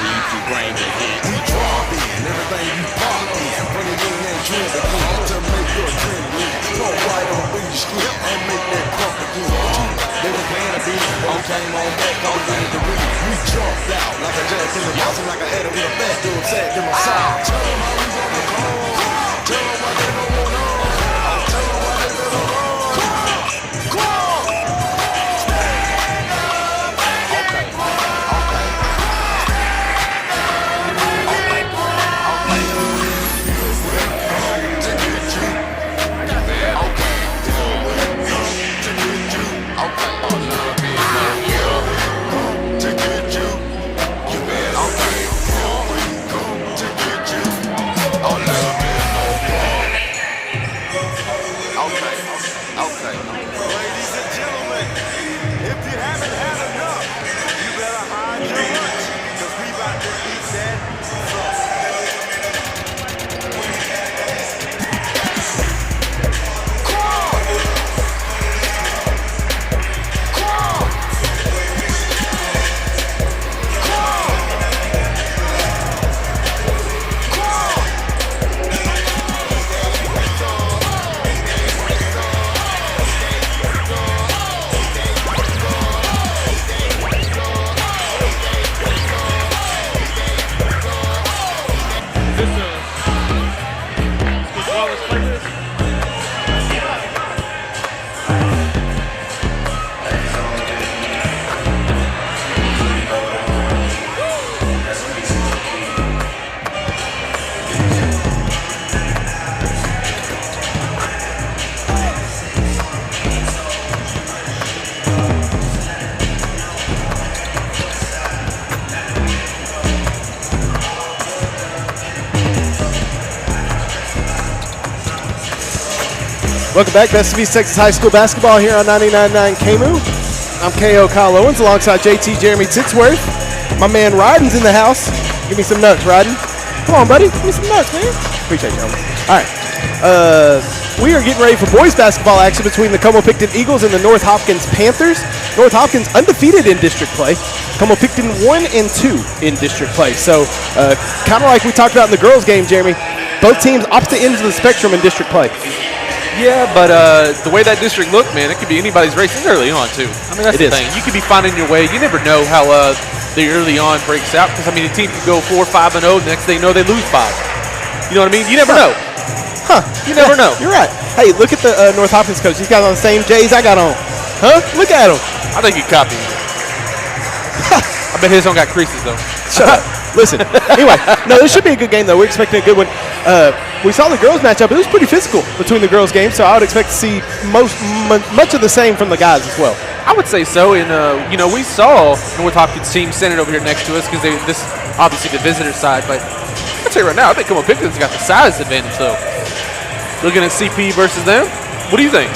if you bring the hit. We drop in everything you pop in. Funny wing and trend again to make your adrenaline flow right on through your skin and make that pump again. They were playing a beat, on came on back, all ready to read. We jumped out like a jazz in the house and like a header with a fat dude sat in my side. Tell them how we wanna go. Tell them what they don't want on. Tell them what they don't want on. Welcome back. Best of East Texas High School basketball here on 99.9 KMU. I'm KO Kyle Owens alongside JT Jeremy Titsworth. My man Ryden's in the house. Give me some nuts, Ryden. Come on, buddy. Give me some nuts, man. Appreciate you, homie. All right. We are getting ready for boys basketball action between the Como-Pickton Eagles and the North Hopkins Panthers. North Hopkins undefeated in district play. Como-Pickton 1-2 in district play. So kind of like we talked about in the girls' game, Jeremy, both teams opposite ends of the spectrum in district play. Yeah, but the way that district looked, man, it could be anybody's race. It's early on, too. I mean, that's the thing. You could be finding your way. You never know how the early on breaks out because, I mean, a team could go 4-5-0. The next thing you know, they lose 5. You know what I mean? You never know. You never know. You're right. Hey, look at the North Hopkins coach. He's got on the same J's I got on. Look at him. I think he copied me. I bet his don't got creases, though. Shut up. Listen. Anyway, no, this should be a good game, though. We're expecting a good one. We saw the girls matchup. It was pretty physical between the girls' games, so I would expect to see much of the same from the guys as well. I would say so. And, we saw North Hopkins team standing over here next to us because this is obviously the visitor side. But I'll tell you right now, I think Como-Pickton's got the size advantage, though. Looking at CP versus them, what do you think?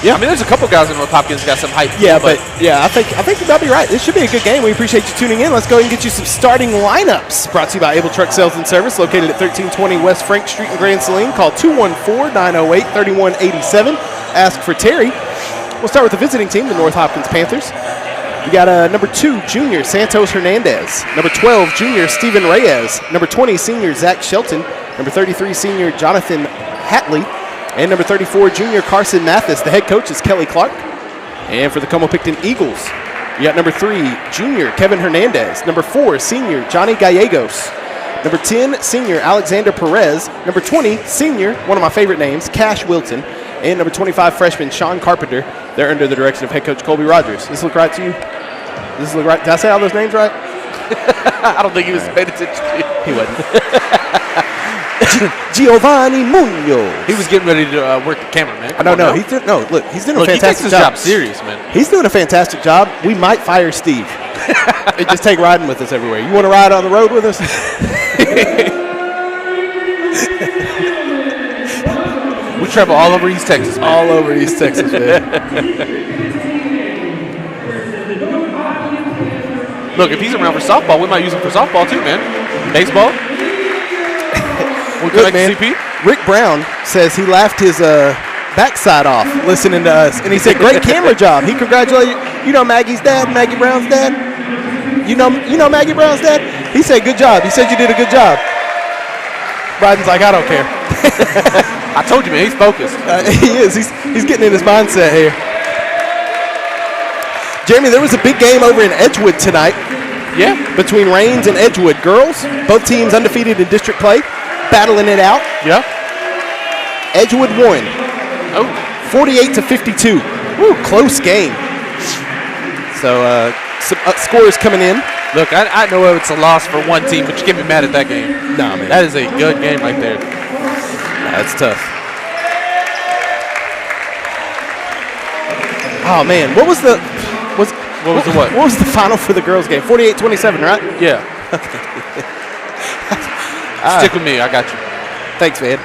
Yeah, I mean, there's a couple guys in North Hopkins got some height. Yeah, but I think you might be right. This should be a good game. We appreciate you tuning in. Let's go ahead and get you some starting lineups. Brought to you by Able Truck Sales and Service, located at 1320 West Frank Street in Grand Saline. Call 214-908-3187. Ask for Terry. We'll start with the visiting team, the North Hopkins Panthers. We got number 2, junior Santos Hernandez. Number 12, junior Steven Reyes. Number 20, senior Zach Shelton. Number 33, senior Jonathan Hatley. And number 34, junior Carson Mathis. The head coach is Kelly Clark. And for the Como-Pickton Eagles, you got number 3, junior Kevin Hernandez. Number 4, senior Johnny Gallegos. Number 10, senior Alexander Perez. Number 20, senior, one of my favorite names, Cash Wilson. And number 25, freshman Sean Carpenter. They're under the direction of head coach Colby Rogers. Does this look right to you? Does this look right? Did I say all those names right? I don't think he was paying attention to you. He wasn't. Giovanni Munoz. He was getting ready to work the camera, man. No. He's doing a fantastic job. He takes his job serious, man. He's doing a fantastic job. We might fire Steve. And just take riding with us everywhere. You want to ride on the road with us? We travel all over East Texas, man. All over East Texas, man. Look, if he's around for softball, we might use him for softball too, man. Baseball. Look, man, Rick Brown says he laughed his backside off listening to us, and he said, great camera job. He congratulated, Maggie's dad, Maggie Brown's dad. You know Maggie Brown's dad? He said, good job. He said you did a good job. Bryden's like, I don't care. I told you, man, he's focused. He is. He's getting in his mindset here. Jeremy, there was a big game over in Edgewood tonight. Yeah. Between Rains and Edgewood girls. Both teams undefeated in district play, battling it out. Yeah. Edgewood won. Oh. 48-52. Woo, close game. So some scores coming in. Look, I know it's a loss for one team, but you can't be mad at that game. Nah, man. That is a good game right there. That's tough. Oh, man. What was the final for the girls' game? 48-27, right? Yeah. Stick with me. I got you. Thanks, man.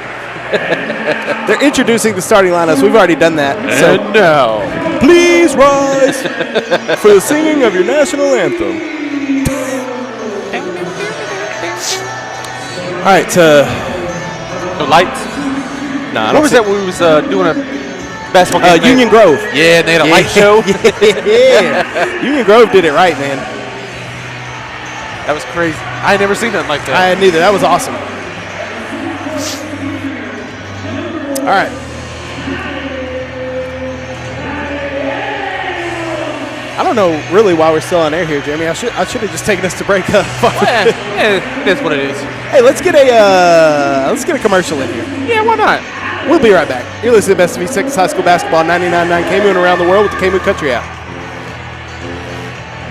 They're introducing the starting lineups. We've already done that. So now, please rise for the singing of your national anthem. All right. No lights? Nah, what was that when we was doing a basketball game? Union Grove. Yeah, they had a light show. Yeah. Union Grove did it right, man. That was crazy. I had never seen nothing like that. I had neither. That was awesome. All right. I don't know really why we're still on air here, Jeremy. I should have just taken us to break up. Yeah, it is what it is. Hey, let's get a commercial in here. Yeah, why not? We'll be right back. You're listening to Best of East Texas High School Basketball 99.9 KMU and around the world with the KMU Country app.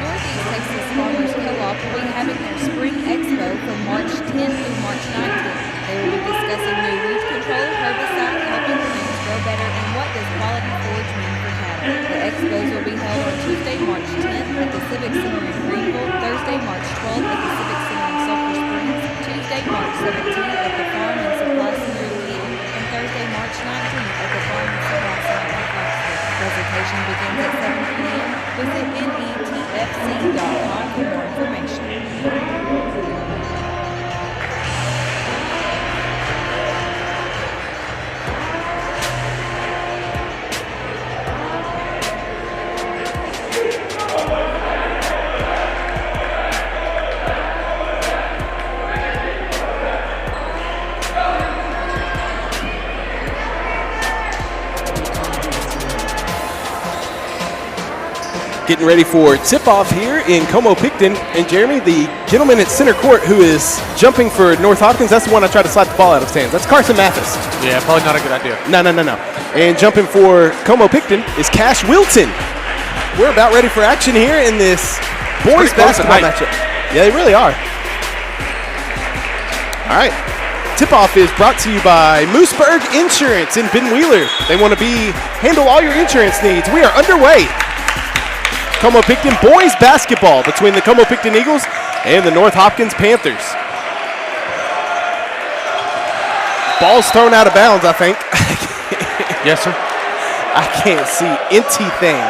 Northeast Texas Farmers Co-op will be having their Spring Expo from March 10th through March 19th. They will be discussing new weed control, herbicide, helping plants grow better, and what does quality forage mean for cattle. The expos will be held on Tuesday, March 10th at the Civic Center in Greenville, Thursday, March 12th at the Civic Center in Sulphur Springs, Tuesday, March 17th at the Farm and Supply Center in Keaton, and Thursday, March 19th at the Farm and Supply Center in Clarksville. Presentation begins at 7 p.m. Visit NETsn.com for more information. Getting ready for tip-off here in Como-Pickton. And Jeremy, the gentleman at center court who is jumping for North Hopkins, that's the one I tried to slap the ball out of his hands. That's Carson Mathis. Yeah, probably not a good idea. No. And jumping for Como-Pickton is Cash Wilton. We're about ready for action here in this boys basketball matchup. Yeah, they really are. All right. Tip-off is brought to you by Mooseburg Insurance in Ben Wheeler. They want to handle all your insurance needs. We are underway. Como-Pickton boys basketball between the Como-Pickton Eagles and the North Hopkins Panthers. Ball's thrown out of bounds, I think. Yes, sir. I can't see anything.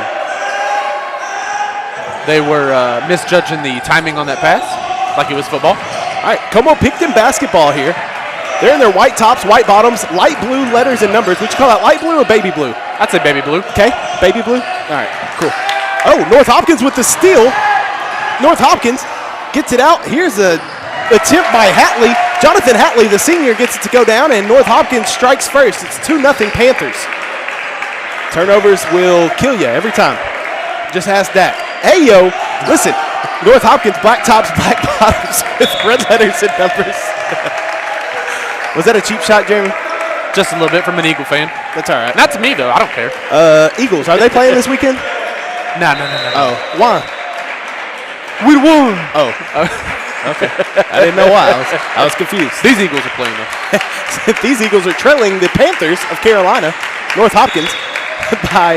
They were misjudging the timing on that pass, like it was football. All right, Como-Pickton basketball here. They're in their white tops, white bottoms, light blue letters and numbers. Would you call that light blue or baby blue? I'd say baby blue. Okay, baby blue. All right, cool. Oh, North Hopkins with the steal. North Hopkins gets it out. Here's a attempt by Hatley. Jonathan Hatley, the senior, gets it to go down, and North Hopkins strikes first. It's 2-0 Panthers. Turnovers will kill you every time. Just ask that. Hey, yo, listen, North Hopkins, black tops, black bottoms with red letters and numbers. Was that a cheap shot, Jeremy? Just a little bit from an Eagle fan. That's all right. Not to me, though. I don't care. Eagles, are they playing this weekend? No. Oh, why? We won. Oh, okay. I didn't know why. I was confused. These Eagles are playing, though. These Eagles are trailing the Panthers of Carolina, North Hopkins, by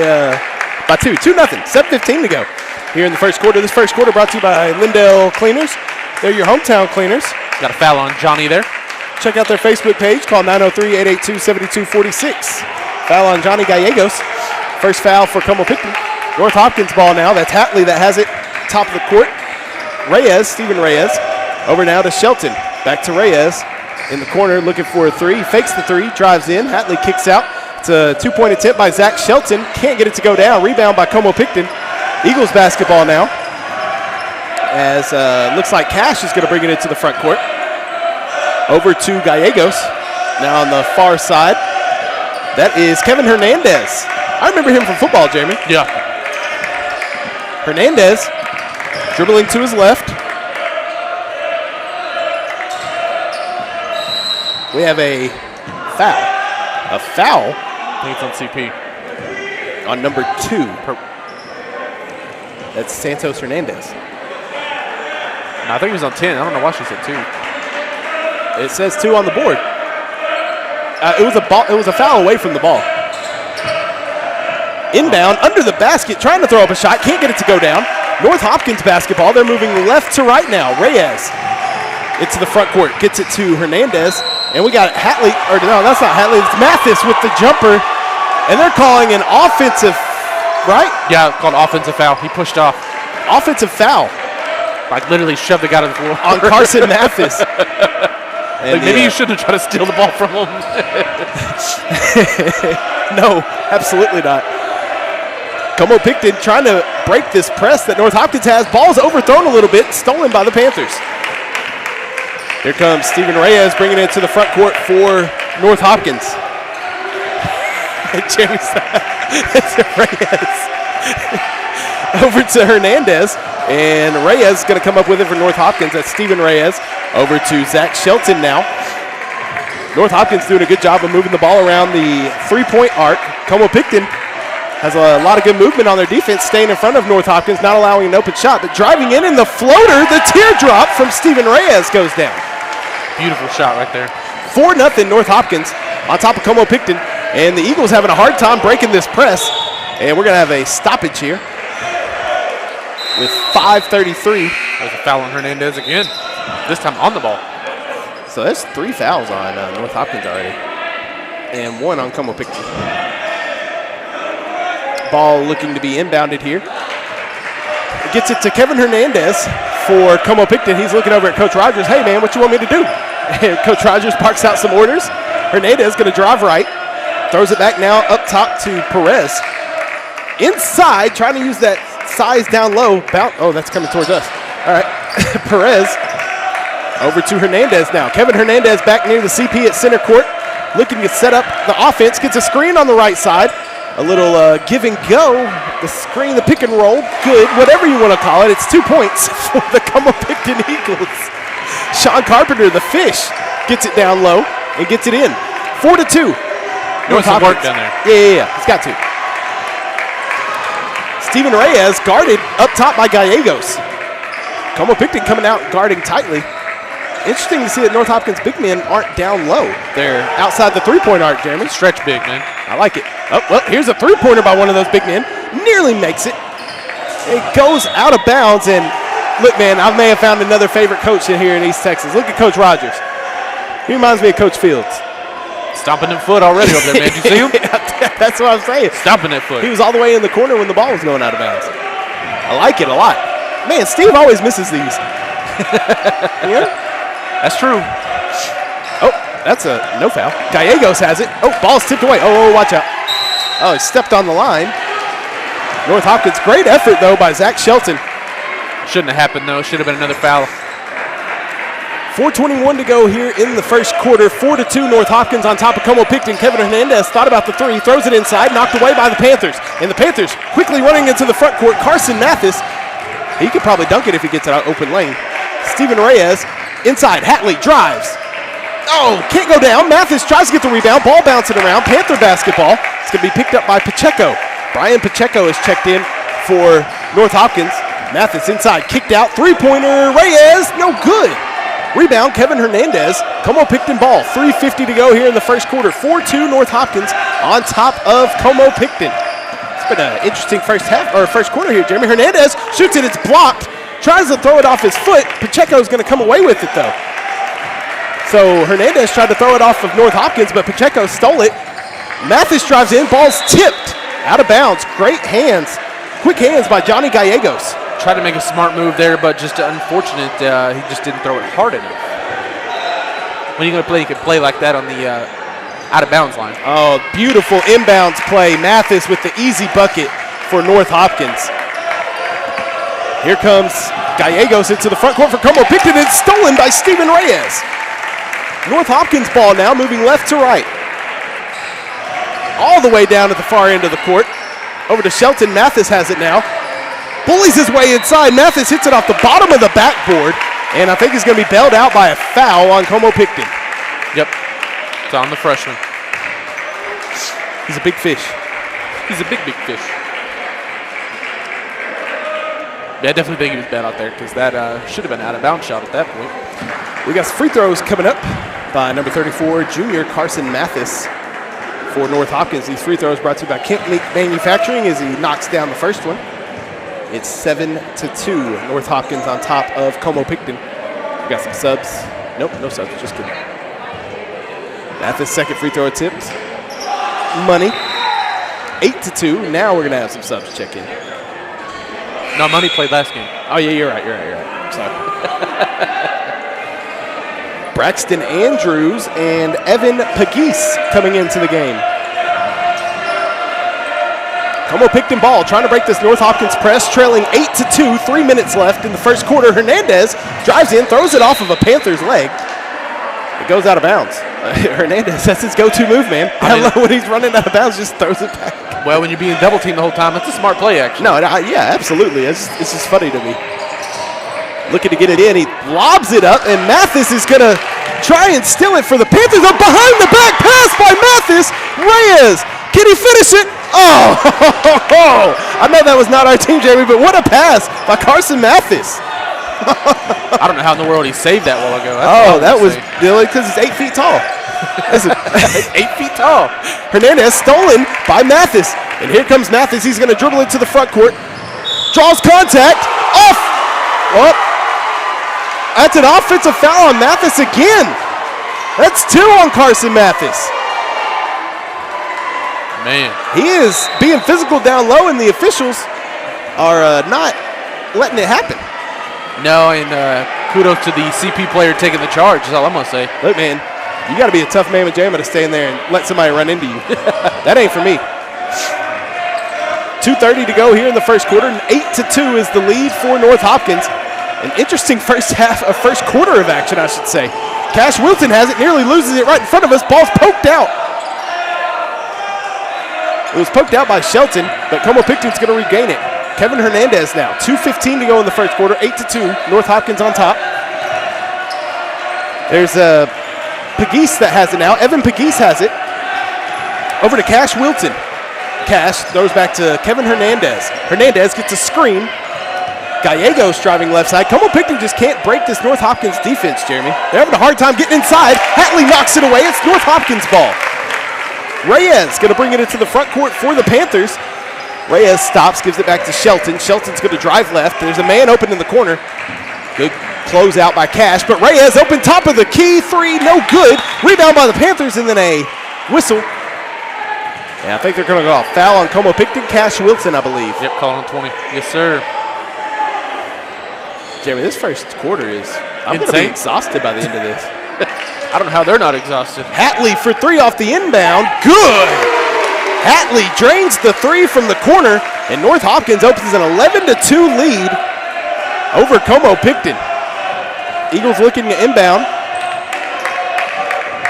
2. 2-0. 7:15 to go here in the first quarter. This first quarter brought to you by Lindell Cleaners. They're your hometown cleaners. Got a foul on Johnny there. Check out their Facebook page. Call 903-882-7246. Foul on Johnny Gallegos. First foul for Como-Pickton. North Hopkins ball now. That's Hatley that has it top of the court. Stephen Reyes. Over now to Shelton. Back to Reyes in the corner looking for a three. Fakes the three, drives in. Hatley kicks out. It's a 2-point attempt by Zach Shelton. Can't get it to go down. Rebound by Como-Pickton. Eagles basketball now. as looks like Cash is going to bring it into the front court. Over to Gallegos. Now on the far side, that is Kevin Hernandez. I remember him from football, Jeremy. Yeah. Hernandez dribbling to his left. We have a foul. A foul I think it's on CP. on number 2. That's Santos Hernandez. No, I think it was on 10. I don't know why she said 2. It says 2 on the board. It was a ball. It was a foul away from the ball. Inbound under the basket, trying to throw up a shot, can't get it to go down. North Hopkins basketball. They're moving left to right now. Reyes into the front court, gets it to Hernandez, and we got Hatley. Or no, that's not Hatley. It's Mathis with the jumper, and they're calling an offensive, right? Yeah, called offensive foul. He pushed off. Offensive foul Like literally shoved the guy to the floor. on Carson Mathis. Like maybe you shouldn't have tried to steal the ball from him. No, absolutely not. Como-Pickton trying to break this press that North Hopkins has. Ball's overthrown a little bit, stolen by the Panthers. Here comes Steven Reyes bringing it to the front court for North Hopkins. James, it's Reyes. Over to Hernandez, and Reyes is going to come up with it for North Hopkins. That's Steven Reyes. Over to Zach Shelton now. North Hopkins doing a good job of moving the ball around the three-point arc. Como-Pickton has a lot of good movement on their defense, staying in front of North Hopkins, not allowing an open shot, but driving in the floater, the teardrop from Steven Reyes goes down. Beautiful shot right there. 4-0 North Hopkins on top of Como-Pickton, and the Eagles having a hard time breaking this press, and we're going to have a stoppage here with 5:33. There's a foul on Hernandez again, this time on the ball. So that's 3 fouls on North Hopkins already, and 1 on Como-Pickton. Ball looking to be inbounded here. It gets it to Kevin Hernandez for Como-Pickton. He's looking over at Coach Rogers. Hey, man, what you want me to do? And Coach Rogers barks out some orders. Hernandez going to drive right. Throws it back now up top to Perez. Inside, trying to use that size down low. Oh, that's coming towards us. All right. Perez over to Hernandez now. Kevin Hernandez back near the CP at center court. Looking to set up the offense. Gets a screen on the right side. A little give and go. The screen, the pick and roll. Good. Whatever you want to call it. It's 2 points for the Como-Pickton Eagles. Sean Carpenter, the fish, gets it down low and gets it in. 4-2. Doing some work down there. Yeah. He's got to. Steven Reyes guarded up top by Gallegos. Como-Pickton coming out guarding tightly. Interesting to see that North Hopkins big men aren't down low. They're outside the three-point arc, Jeremy. Stretch big, man. I like it. Oh, well, here's a three-pointer by one of those big men. Nearly makes it. It goes out of bounds, and look, man, I may have found another favorite coach in here in East Texas. Look at Coach Rogers. He reminds me of Coach Fields. Stomping that foot already over there, man. Did you see him? That's what I'm saying. Stomping that foot. He was all the way in the corner when the ball was going out of bounds. I like it a lot. Man, Steve always misses these. Yeah? That's true. Oh, that's a no foul. Gallegos has it. Oh, ball's tipped away. Oh, watch out. Oh, he stepped on the line. North Hopkins, great effort, though, by Zach Shelton. Shouldn't have happened, though. Should have been another foul. 4:21 to go here in the first quarter. 4-2 North Hopkins on top of Como-Pickton. Kevin Hernandez thought about the three, throws it inside, knocked away by the Panthers. And the Panthers quickly running into the front court. Carson Mathis, he could probably dunk it if he gets it out open lane. Steven Reyes, inside, Hatley drives. Oh, can't go down. Mathis tries to get the rebound. Ball bouncing around. Panther basketball. It's going to be picked up by Pacheco. Brian Pacheco is checked in for North Hopkins. Mathis inside, kicked out. Three-pointer, Reyes, no good. Rebound, Kevin Hernandez. Como-Pickton ball. 3:50 to go here in the first quarter. 4-2 North Hopkins on top of Como-Pickton. It's been an interesting first quarter here. Jeremy Hernandez shoots it. It's blocked. Tries to throw it off his foot. Pacheco's going to come away with it, though. So Hernandez tried to throw it off of North Hopkins, but Pacheco stole it. Mathis drives in. Ball's tipped. Out of bounds. Great hands. Quick hands by Johnny Gallegos. Tried to make a smart move there, but just unfortunate he just didn't throw it hard enough. When you're going to play, you can play like that on the out-of-bounds line. Oh, beautiful inbounds play. Mathis with the easy bucket for North Hopkins. Here comes Gallegos into the front court for Como-Pickton. It's stolen by Stephen Reyes. North Hopkins ball now moving left to right. All the way down at the far end of the court. Over to Shelton. Mathis has it now. Bullies his way inside. Mathis hits it off the bottom of the backboard. And I think he's going to be bailed out by a foul on Como-Pickton. Yep. It's on the freshman. He's a big fish. He's a big, big fish. Yeah, I definitely think he was bad out there because that should have been out of bounds shot at that point. We got some free throws coming up by number 34, junior Carson Mathis for North Hopkins. These free throws brought to you by Kent Manufacturing as he knocks down the first one. It's 7-2. North Hopkins on top of Como-Pickton. We got some subs. Nope, no subs, just kidding. Mathis' second free throw attempt. Money. 8-2. Now we're going to have some subs check in. No, Money played last game. Oh, yeah, you're right. I'm sorry. Braxton Andrews and Evan Pagis coming into the game. Como-Pickton ball trying to break this North Hopkins press, trailing 8-2, 3 minutes left in the first quarter. Hernandez drives in, throws it off of a Panther's leg. It goes out of bounds. Hernandez, that's his go-to move, man. When he's running out of bounds, just throws it back. Well, when you're being double-teamed the whole time, that's a smart play, actually. No, yeah, absolutely. It's just funny to me. Looking to get it in. He lobs it up, and Mathis is going to try and steal it for the Panthers. A behind-the-back pass by Mathis. Reyes, can he finish it? Oh, I know that was not our team, Jamie, but what a pass by Carson Mathis. I don't know how in the world he saved that while ago. That was because he's 8 feet tall. 8 feet tall. Hernandez stolen by Mathis. And here comes Mathis. He's going to dribble it to the front court. Draws contact. Off. Oh. That's an offensive foul on Mathis again. That's 2 on Carson Mathis. Man. He is being physical down low, and the officials are not letting it happen. No, and kudos to the CP player taking the charge is all I'm going to say. Look, man, you got to be a tough man with Jamma to stay in there and let somebody run into you. That ain't for me. 2:30 to go here in the first quarter, and 8-2 is the lead for North Hopkins. An interesting first quarter of action, I should say. Cash Wilton has it, nearly loses it right in front of us. Ball's poked out. It was poked out by Shelton, but Como-Pickton's going to regain it. Kevin Hernandez now. 2:15 to go in the first quarter. 8-2. North Hopkins on top. There's Pagis that has it now. Evan Pagis has it. Over to Cash Wilton. Cash throws back to Kevin Hernandez. Hernandez gets a screen. Gallegos driving left side. Como-Pickton just can't break this North Hopkins defense, Jeremy. They're having a hard time getting inside. Hatley knocks it away. It's North Hopkins ball. Reyes going to bring it into the front court for the Panthers. Reyes stops, gives it back to Shelton. Shelton's going to drive left. There's a man open in the corner. Good closeout by Cash, but Reyes open top of the key. 3, no good. Rebound by the Panthers, and then a whistle. Yeah, I think they're going to go off. Foul on Como-Pickton. Cash Wilson, I believe. Yep, calling 20. Yes, sir. Jeremy, this first quarter is, I'm going to be exhausted by the end of this. I don't know how they're not exhausted. Hatley for 3 off the inbound. Good. Hatley drains the 3 from the corner, and North Hopkins opens an 11-2 lead over Como-Pickton. Eagles looking to inbound.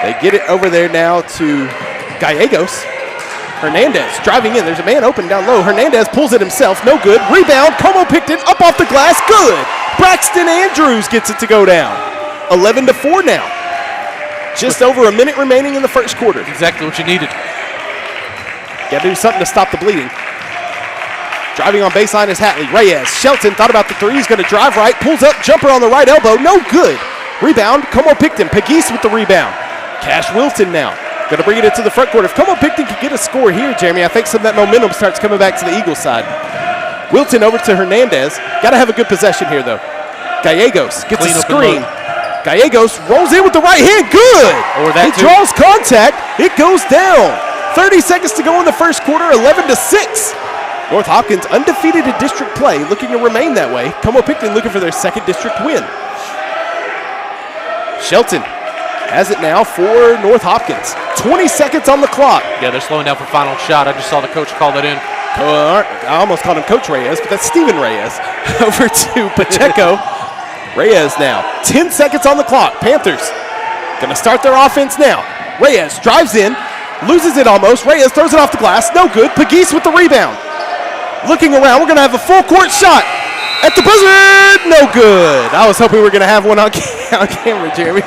They get it over there now to Gallegos. Hernandez driving in. There's a man open down low. Hernandez pulls it himself. No good. Rebound. Como-Pickton up off the glass. Good. Braxton Andrews gets it to go down. 11-4 now. Just over a minute remaining in the first quarter. Exactly what you needed. Got to do something to stop the bleeding. Driving on baseline is Hatley. Reyes. Shelton thought about the 3. He's going to drive right. Pulls up. Jumper on the right elbow. No good. Rebound. Como-Pickton. Pagis with the rebound. Cash Wilton now. Going to bring it into the front court. If Como-Pickton can get a score here, Jeremy, I think some of that momentum starts coming back to the Eagles side. Wilton over to Hernandez. Got to have a good possession here, though. Gallegos gets a screen. Gallegos rolls in with the right hand. Good. He draws contact. It goes down. 30 seconds to go in the first quarter. 11-6. North Hopkins undefeated in district play, looking to remain that way. Como-Pickton looking for their second district win. Shelton has it now for North Hopkins. 20 seconds on the clock. Yeah, they're slowing down for final shot. I just saw the coach call that in. I almost called him Coach Reyes, but that's Steven Reyes. Over to Pacheco. Reyes now. 10 seconds on the clock. Panthers going to start their offense now. Reyes drives in, loses it almost. Reyes throws it off the glass. No good. Pegues with the rebound. Looking around, we're going to have a full court shot. At the buzzer, no good. I was hoping we were going to have one on camera, Jeremy.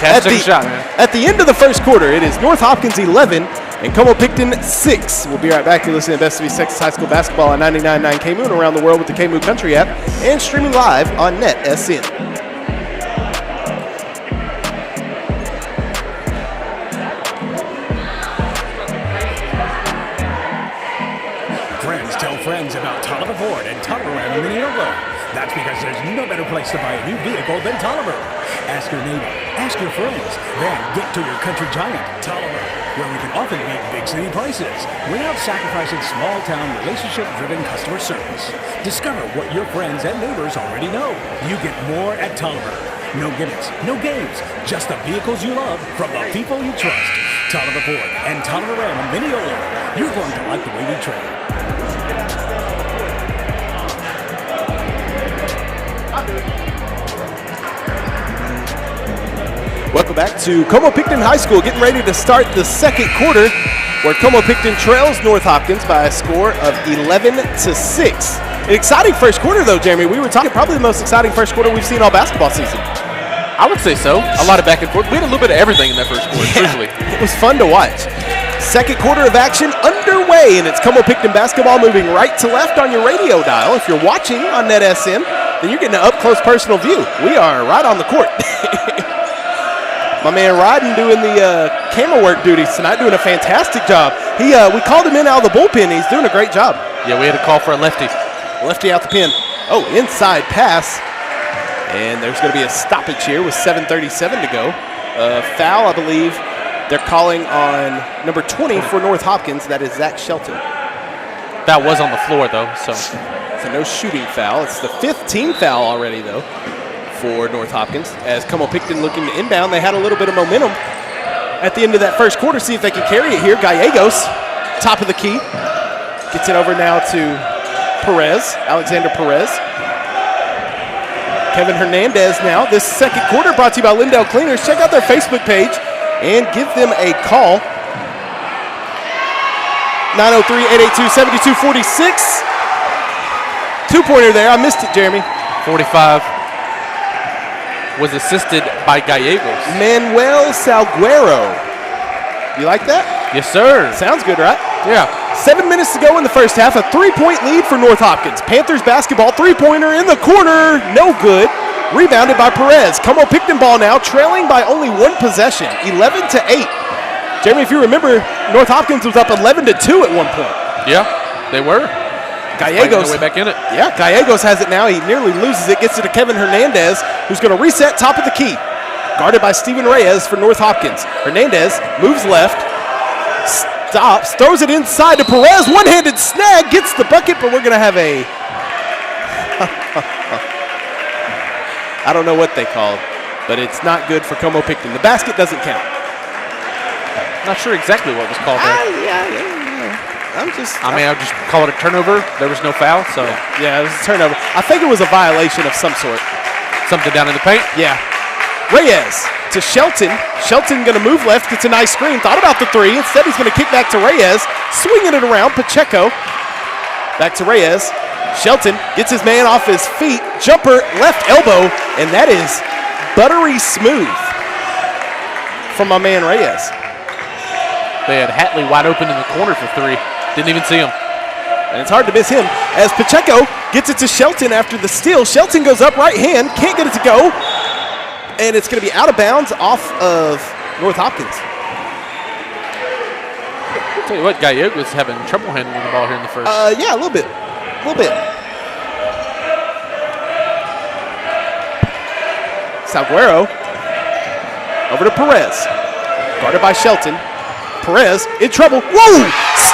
At the end of the first quarter, it is North Hopkins 11 and Como-Pickton 6. We'll be right back. You're listening to Best of East Texas High School Basketball on 99.9 KMOO and around the world with the KMOO Country app and streaming live on NETsn. Friends tell friends about Tolliver Ford and Tolliver Ram in Minneola. That's because there's no better place to buy a new vehicle than Tolliver. Ask your neighbor, ask your friends, then get to your country giant, Tolliver, where we can often beat big city prices without sacrificing small-town relationship-driven customer service. Discover what your friends and neighbors already know. You get more at Tolliver. No gimmicks, no games, just the vehicles you love from the people you trust. Tolliver Ford and Tolliver Ram in Minneola. You're going to like the way we trade. Welcome back to Como-Pickton High School, getting ready to start the second quarter, where Como-Pickton trails North Hopkins by a score of 11-6. An exciting first quarter, though, Jeremy. We were talking probably the most exciting first quarter we've seen all basketball season. I would say so. A lot of back and forth. We had a little bit of everything in that first quarter, truthfully. It was fun to watch. Second quarter of action underway, and it's Como-Pickton basketball moving right to left on your radio dial. If you're watching on NETsn, then you're getting an up-close personal view. We are right on the court. My man Rodden doing the camera work duties tonight, doing a fantastic job. We called him in out of the bullpen. He's doing a great job. Yeah, we had a call for a lefty. Lefty out the pin. Oh, inside pass. And there's going to be a stoppage here with 7:37 to go. Foul, I believe. They're calling on number 20 for North Hopkins. That is Zach Shelton. That was on the floor, though. So no shooting foul. It's the 5th team foul already, though, for North Hopkins. As Como-Pickton looking to inbound, they had a little bit of momentum at the end of that first quarter. See if they can carry it here. Gallegos, top of the key, gets it over now to Perez, Alexander Perez. Kevin Hernandez now. This second quarter brought to you by Lindell Cleaners. Check out their Facebook page and give them a call. 903-882-7246. Two-pointer there. I missed it, Jeremy. 45 was assisted by Gallegos. Manuel Salguero. You like that? Yes, sir. Sounds good, right? Yeah. 7 minutes to go in the first half. A 3-point lead for North Hopkins. Panthers basketball. Three-pointer in the corner. No good. Rebounded by Perez. Como-Pickton ball now, trailing by only one possession. 11-8. Jeremy, if you remember, North Hopkins was up 11-2 at one point. Yeah, they were. Gallegos, way back in it. Yeah, Gallegos has it now. He nearly loses it. Gets it to Kevin Hernandez, who's going to reset top of the key. Guarded by Steven Reyes for North Hopkins. Hernandez moves left, stops, throws it inside to Perez. One-handed snag, gets the bucket, but we're going to have a... I don't know what they called, but it's not good for Como-Pickton. The basket doesn't count. Not sure exactly what was called there. I would just call it a turnover. There was no foul, so. Yeah, it was a turnover. I think it was a violation of some sort. Something down in the paint? Yeah. Reyes to Shelton. Shelton going to move left. It's a nice screen. Thought about the three. Instead, he's going to kick back to Reyes. Swinging it around. Pacheco. Back to Reyes. Shelton gets his man off his feet. Jumper, left elbow. And that is buttery smooth from my man Reyes. They had Hatley wide open in the corner for three. Didn't even see him. And it's hard to miss him as Pacheco gets it to Shelton after the steal. Shelton goes up right hand, can't get it to go. And it's going to be out of bounds off of North Hopkins. I'll tell you what, Gallegos was having trouble handling the ball here in the first. Yeah, a little bit. Salguero over to Perez. Guarded by Shelton. Perez in trouble. Whoa!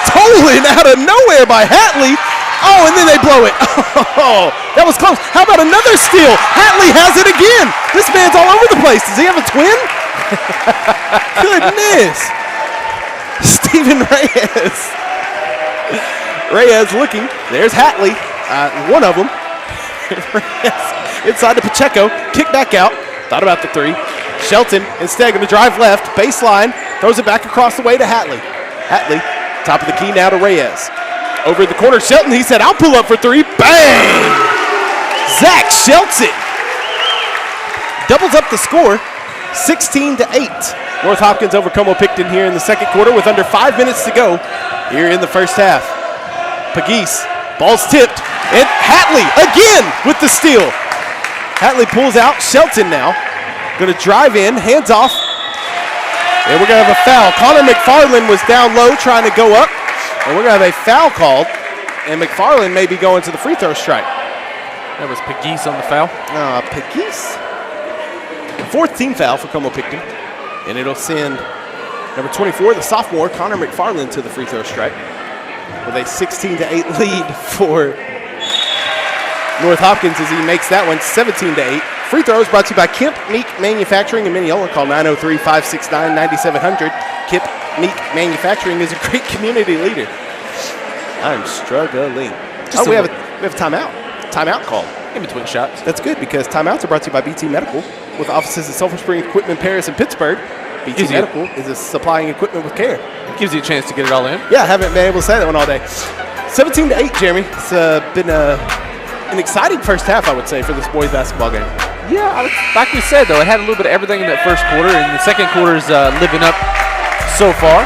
Stolen out of nowhere by Hatley. Oh, and then they blow it. Oh, that was close. How about another steal? Hatley has it again. This man's all over the place. Does he have a twin? Goodness. Steven Reyes. Reyes looking. There's Hatley, one of them. Inside to Pacheco. Kick back out. Thought about the three. Shelton instead going to drive left. Baseline. Throws it back across the way to Hatley. Hatley, top of the key now to Reyes. Over in the corner, Shelton. He said, I'll pull up for three. Bang! Zach Shelton doubles up the score, 16-8. North Hopkins over Como-Pickton here in the second quarter with under 5 minutes to go here in the first half. Pegues, ball's tipped, and Hatley again with the steal. Hatley pulls out. Shelton now going to drive in, hands off, and we're going to have a foul. Connor McFarland was down low trying to go up, and we're going to have a foul called, and McFarland may be going to the free throw strike. That was Pegues on the foul. Pegues. Fourth team foul for Como-Pickton, and it'll send number 24, the sophomore, Connor McFarland, to the free throw strike with a 16-8 lead for North Hopkins as he makes that one 17-8. Free throws brought to you by Kemp Meek Manufacturing in Mineola. Call 903-569-9700. Kemp Meek Manufacturing is a great community leader. I'm struggling. We have a timeout. Timeout call. In between shots. That's good because timeouts are brought to you by BT Medical with offices in Sulphur Springs, Equipment, Paris, and Pittsburgh. BT Medical is supplying equipment with care. Gives you a chance to get it all in. Yeah, I haven't been able to say that one all day. 17-8, Jeremy. It's been an exciting first half, I would say, for this boys basketball game. Yeah, like we said, though, it had a little bit of everything in that first quarter, and the second quarter is living up so far.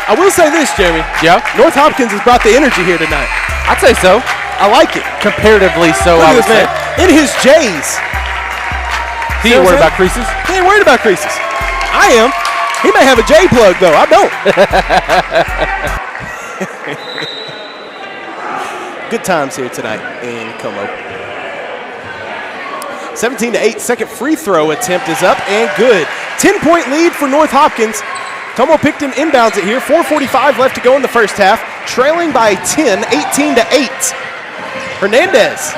I will say this, Jeremy. Yeah? North Hopkins has brought the energy here tonight. I'd say so. I like it. Comparatively so, Look I at would this say. man. In his J's. He ain't worried about creases. He ain't worried about creases. I am. He may have a J plug, though. I don't. Good times here tonight in Como. 17-8. Second free throw attempt is up and good. 10-point lead for North Hopkins. Como-Pickton inbounds it here. 4:45 left to go in the first half. Trailing by 10, 18-8. Hernandez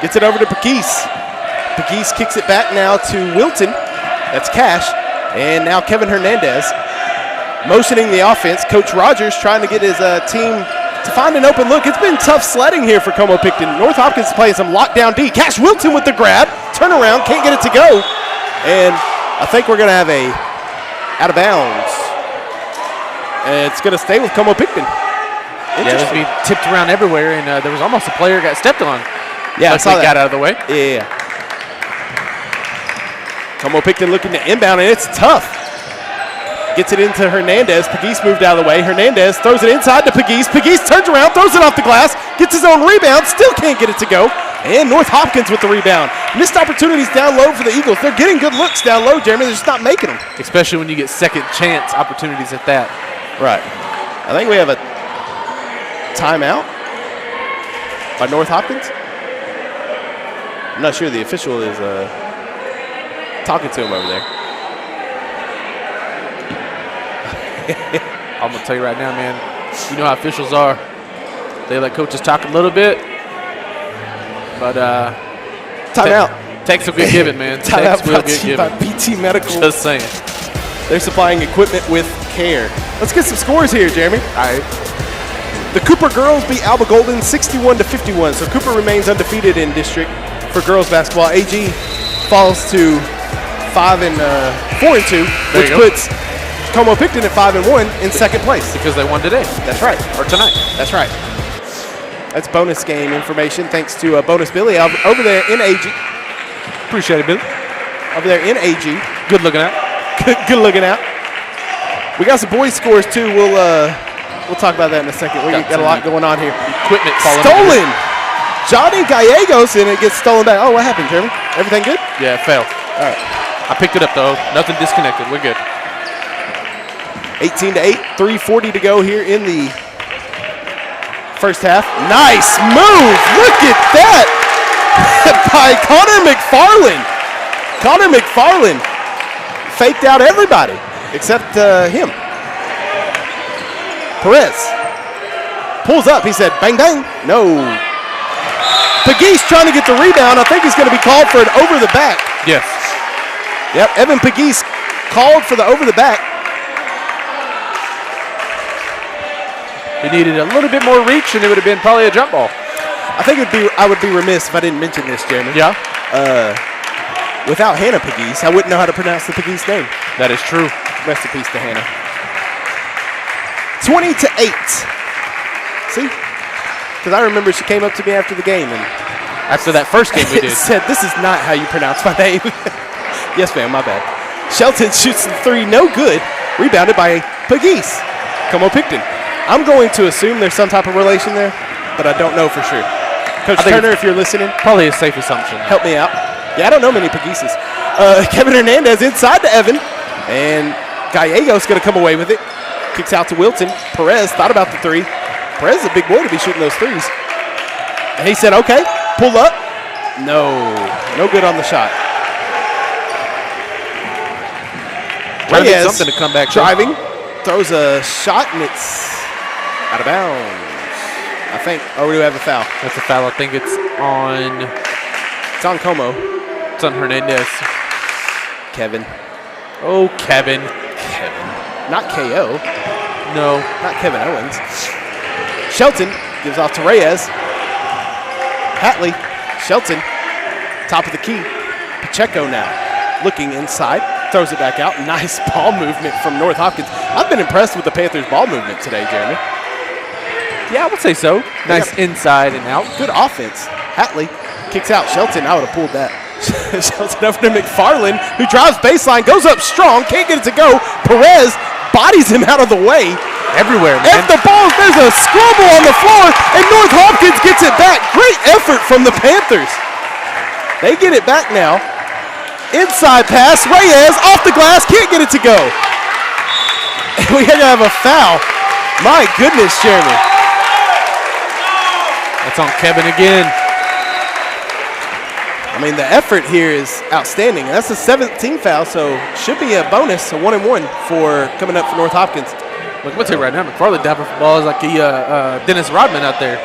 gets it over to Pegues. Pegues kicks it back now to Wilton. That's Cash. And now Kevin Hernandez motioning the offense. Coach Rogers trying to get his team to find an open look. It's been tough sledding here for Como-Pickton. North Hopkins is playing some lockdown D. Cash Wilton with the grab. Turnaround, can't get it to go. And I think we're going to have a out of bounds. And it's going to stay with Como-Pickton. Yeah, it be tipped around everywhere, and there was almost a player got stepped on. Yeah, I saw that. Got out of the way. Yeah. Como-Pickton looking to inbound, and it's tough. Gets it into Hernandez. Pegues moved out of the way. Hernandez throws it inside to Pegues. Pegues turns around, throws it off the glass, gets his own rebound, still can't get it to go. And North Hopkins with the rebound. Missed opportunities down low for the Eagles. They're getting good looks down low, Jeremy. They're just not making them. Especially when you get second chance opportunities at that. Right. I think we have a timeout by North Hopkins. I'm not sure the official is talking to him over there. I'm going to tell you right now, man, you know how officials are. They let coaches talk a little bit, but timeout. Text will be given, man. Timeout will be given. by BT Medical. Just saying. They're supplying equipment with care. Let's get some scores here, Jeremy. All right. The Cooper girls beat Alba Golden 61-51, so Cooper remains undefeated in district for girls basketball. AG falls to 4-2, which puts Como-Pickton at 5-1 in second place. Because they won today. That's right. Or tonight. That's right. That's bonus game information thanks to Bonus Billy over there in AG. Appreciate it, Billy. Over there in AG. Good looking out. Good looking out. We got some boys scores too. We'll talk about that in a second. We got a lot going on here. Equipment stolen. Johnny Gallegos, and it gets stolen back. Oh, what happened, Jeremy? Everything good? Yeah, it fell. All right. I picked it up though. Nothing disconnected. We're good. 18-8. 3:40 to go here in the first half. Nice move. Look at that by Connor McFarland. Connor McFarland faked out everybody except him. Perez pulls up. He said, bang, bang. No. Pegues trying to get the rebound. I think he's going to be called for an over the back. Yes. Yep, Evan Pegues called for the over the back. He needed a little bit more reach, and it would have been probably a jump ball. I think I would be remiss if I didn't mention this, Jeremy. Yeah. Without Hannah Pegues, I wouldn't know how to pronounce the Pegues name. That is true. Rest in peace to Hannah. 20-8. See? Because I remember she came up to me after the game and After that first game we did. said, "This is not how you pronounce my name." Yes, ma'am, my bad. Shelton shoots the three, no good. Rebounded by Pegues. Como-Pickton. I'm going to assume there's some type of relation there, but I don't know for sure. Coach Turner, if you're listening, Probably a safe assumption. help me out. Yeah, I don't know many Pegueses. Kevin Hernandez inside to Evan, and Gallegos going to come away with it. Kicks out to Wilton. Perez thought about the three. Perez is a big boy to be shooting those threes. And he said, okay, pull up. No good on the shot. Trying to get Reyes something to come back. driving, throws a shot, and it's out of bounds, I think. Oh, we do have a foul. That's a foul. I think it's on Como. It's on Hernandez. Kevin. Oh, Kevin. Not KO. No. Not Kevin Owens. Shelton gives off to Reyes. Hatley. Shelton. Top of the key. Pacheco now. Looking inside. Throws it back out. Nice ball movement from North Hopkins. I've been impressed with the Panthers' ball movement today, Jeremy. Yeah, I would say so. Nice inside and out. Good offense. Hatley kicks out. Shelton, I would have pulled that. Shelton over to McFarland, who drives baseline, goes up strong, can't get it to go. Perez bodies him out of the way. Everywhere, man. At the ball, there's a scramble on the floor, and North Hopkins gets it back. Great effort from the Panthers. They get it back now. Inside pass, Reyes off the glass, can't get it to go. And we had to have a foul. My goodness, Jeremy. That's on Kevin again. I mean, the effort here is outstanding. That's a 17th foul, so should be a bonus, a 1-and-1 for coming up for North Hopkins. Look, I'm going to tell you right now, McFarland diving for balls like he Dennis Rodman out there.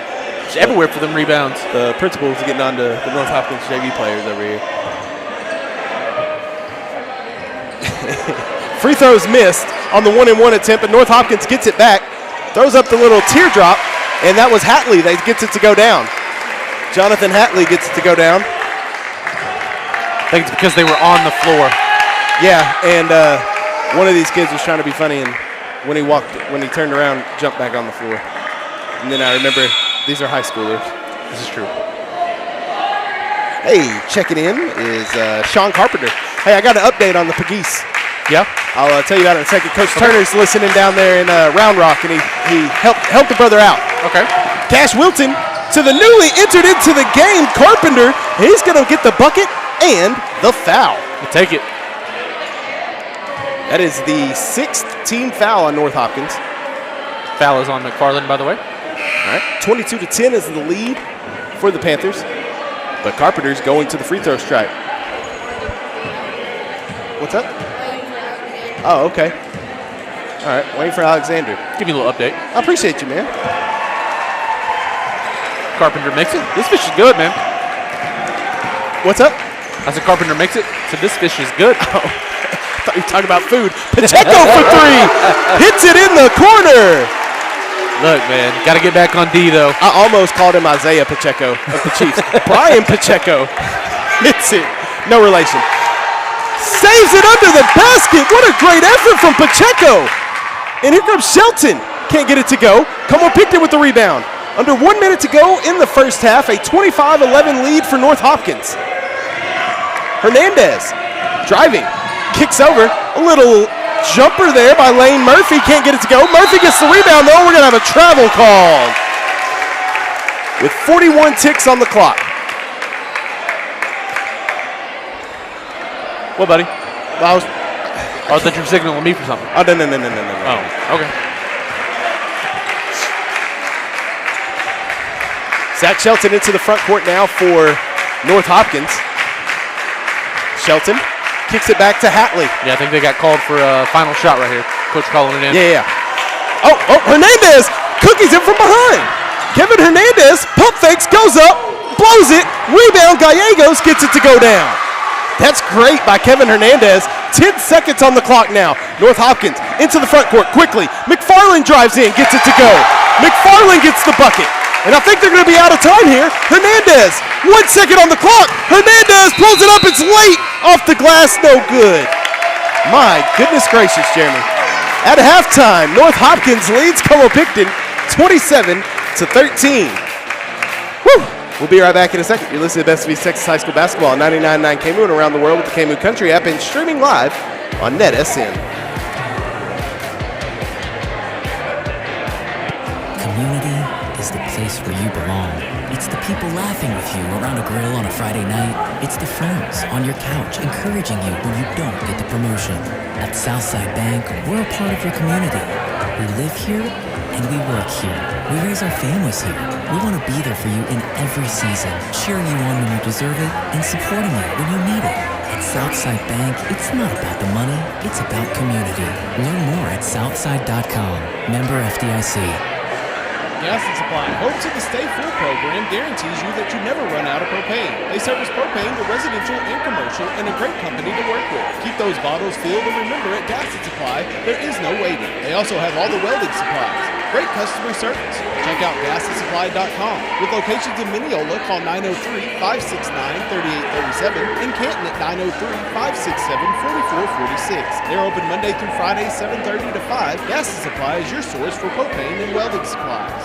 Just everywhere for them rebounds. The principals are getting on to the North Hopkins JV players over here. Free throws missed on the 1-and-1 attempt, but North Hopkins gets it back, throws up the little teardrop, and that was Hatley that gets it to go down. Jonathan Hatley gets it to go down. I think it's because they were on the floor. Yeah, and one of these kids was trying to be funny, and when he turned around, jumped back on the floor. And then I remember these are high schoolers. This is true. Hey, checking in is Sean Carpenter. Hey, I got an update on the Pegues. Yeah. I'll tell you about it in a second. Coach Turner's listening down there in Round Rock, and he helped the brother out. Okay. Cash Wilton to the newly entered into the game, Carpenter. He's going to get the bucket and the foul. We'll take it. That is the 6th team foul on North Hopkins. Foul is on McFarland, by the way. All right, 22-10 is the lead for the Panthers. But Carpenter's going to the free throw stripe. What's up? Oh, okay. All right, waiting for Alexander. Give me a little update. I appreciate you, man. Carpenter makes it. This fish is good, man. What's up? I said Carpenter makes it, so this fish is good. Oh, I thought you were talking about food. Pacheco for three. Hits it in the corner. Look, man, got to get back on D, though. I almost called him Isaiah Pacheco of the Chiefs. Brian Pacheco hits it. No relation. Saves it under the basket. What a great effort from Pacheco. And here comes Shelton. Can't get it to go. Como-Pickton with the rebound. Under 1 minute to go in the first half, a 25-11 lead for North Hopkins. Hernandez driving. Kicks over. A little jumper there by Lane Murphy. Can't get it to go. Murphy gets the rebound, though. We're going to have a travel call with 41 ticks on the clock. What, buddy? I thought you were signaling me for something. Oh, no. Oh, okay. Zach Shelton into the front court now for North Hopkins. Shelton kicks it back to Hatley. Yeah, I think they got called for a final shot right here. Coach calling it in. Yeah. Oh, Hernandez cookies him from behind. Kevin Hernandez pump fakes, goes up, blows it, rebound, Gallegos gets it to go down. That's great by Kevin Hernandez. 10 seconds on the clock now. North Hopkins into the front court quickly. McFarland drives in, gets it to go. McFarland gets the bucket. And I think they're going to be out of time here. Hernandez, 1 second on the clock. Hernandez pulls it up. It's late. Off the glass, no good. My goodness gracious, Jeremy. At halftime, North Hopkins leads Como-Pickton 27-13. Whew. We'll be right back in a second. You're listening to Best of East Texas High School Basketball on 99.9 KMU and around the world with the KMU Country app and streaming live on NETsn. Community is the place where you belong. It's the people laughing with you around a grill on a Friday night. It's the friends on your couch encouraging you when you don't get the promotion. At Southside Bank, we're a part of your community. We live here and we work here. We raise our families here. We want to be there for you in every season, cheering you on when you deserve it and supporting you when you need it. At Southside Bank, it's not about the money, it's about community. Learn more at southside.com. Member FDIC. Gas and Supply hopes that the Stay Full program guarantees you that you never run out of propane. They service propane to residential and commercial and a great company to work with. Keep those bottles filled and remember at Gas and Supply, there is no waiting. They also have all the welding supplies. Great customer service. Check out gasandsupply.com. With locations in Mineola, call 903-569-3837 and Canton at 903-567-4446. They're open Monday through Friday, 7:30 to 5. Gas and Supply is your source for propane and welding supplies.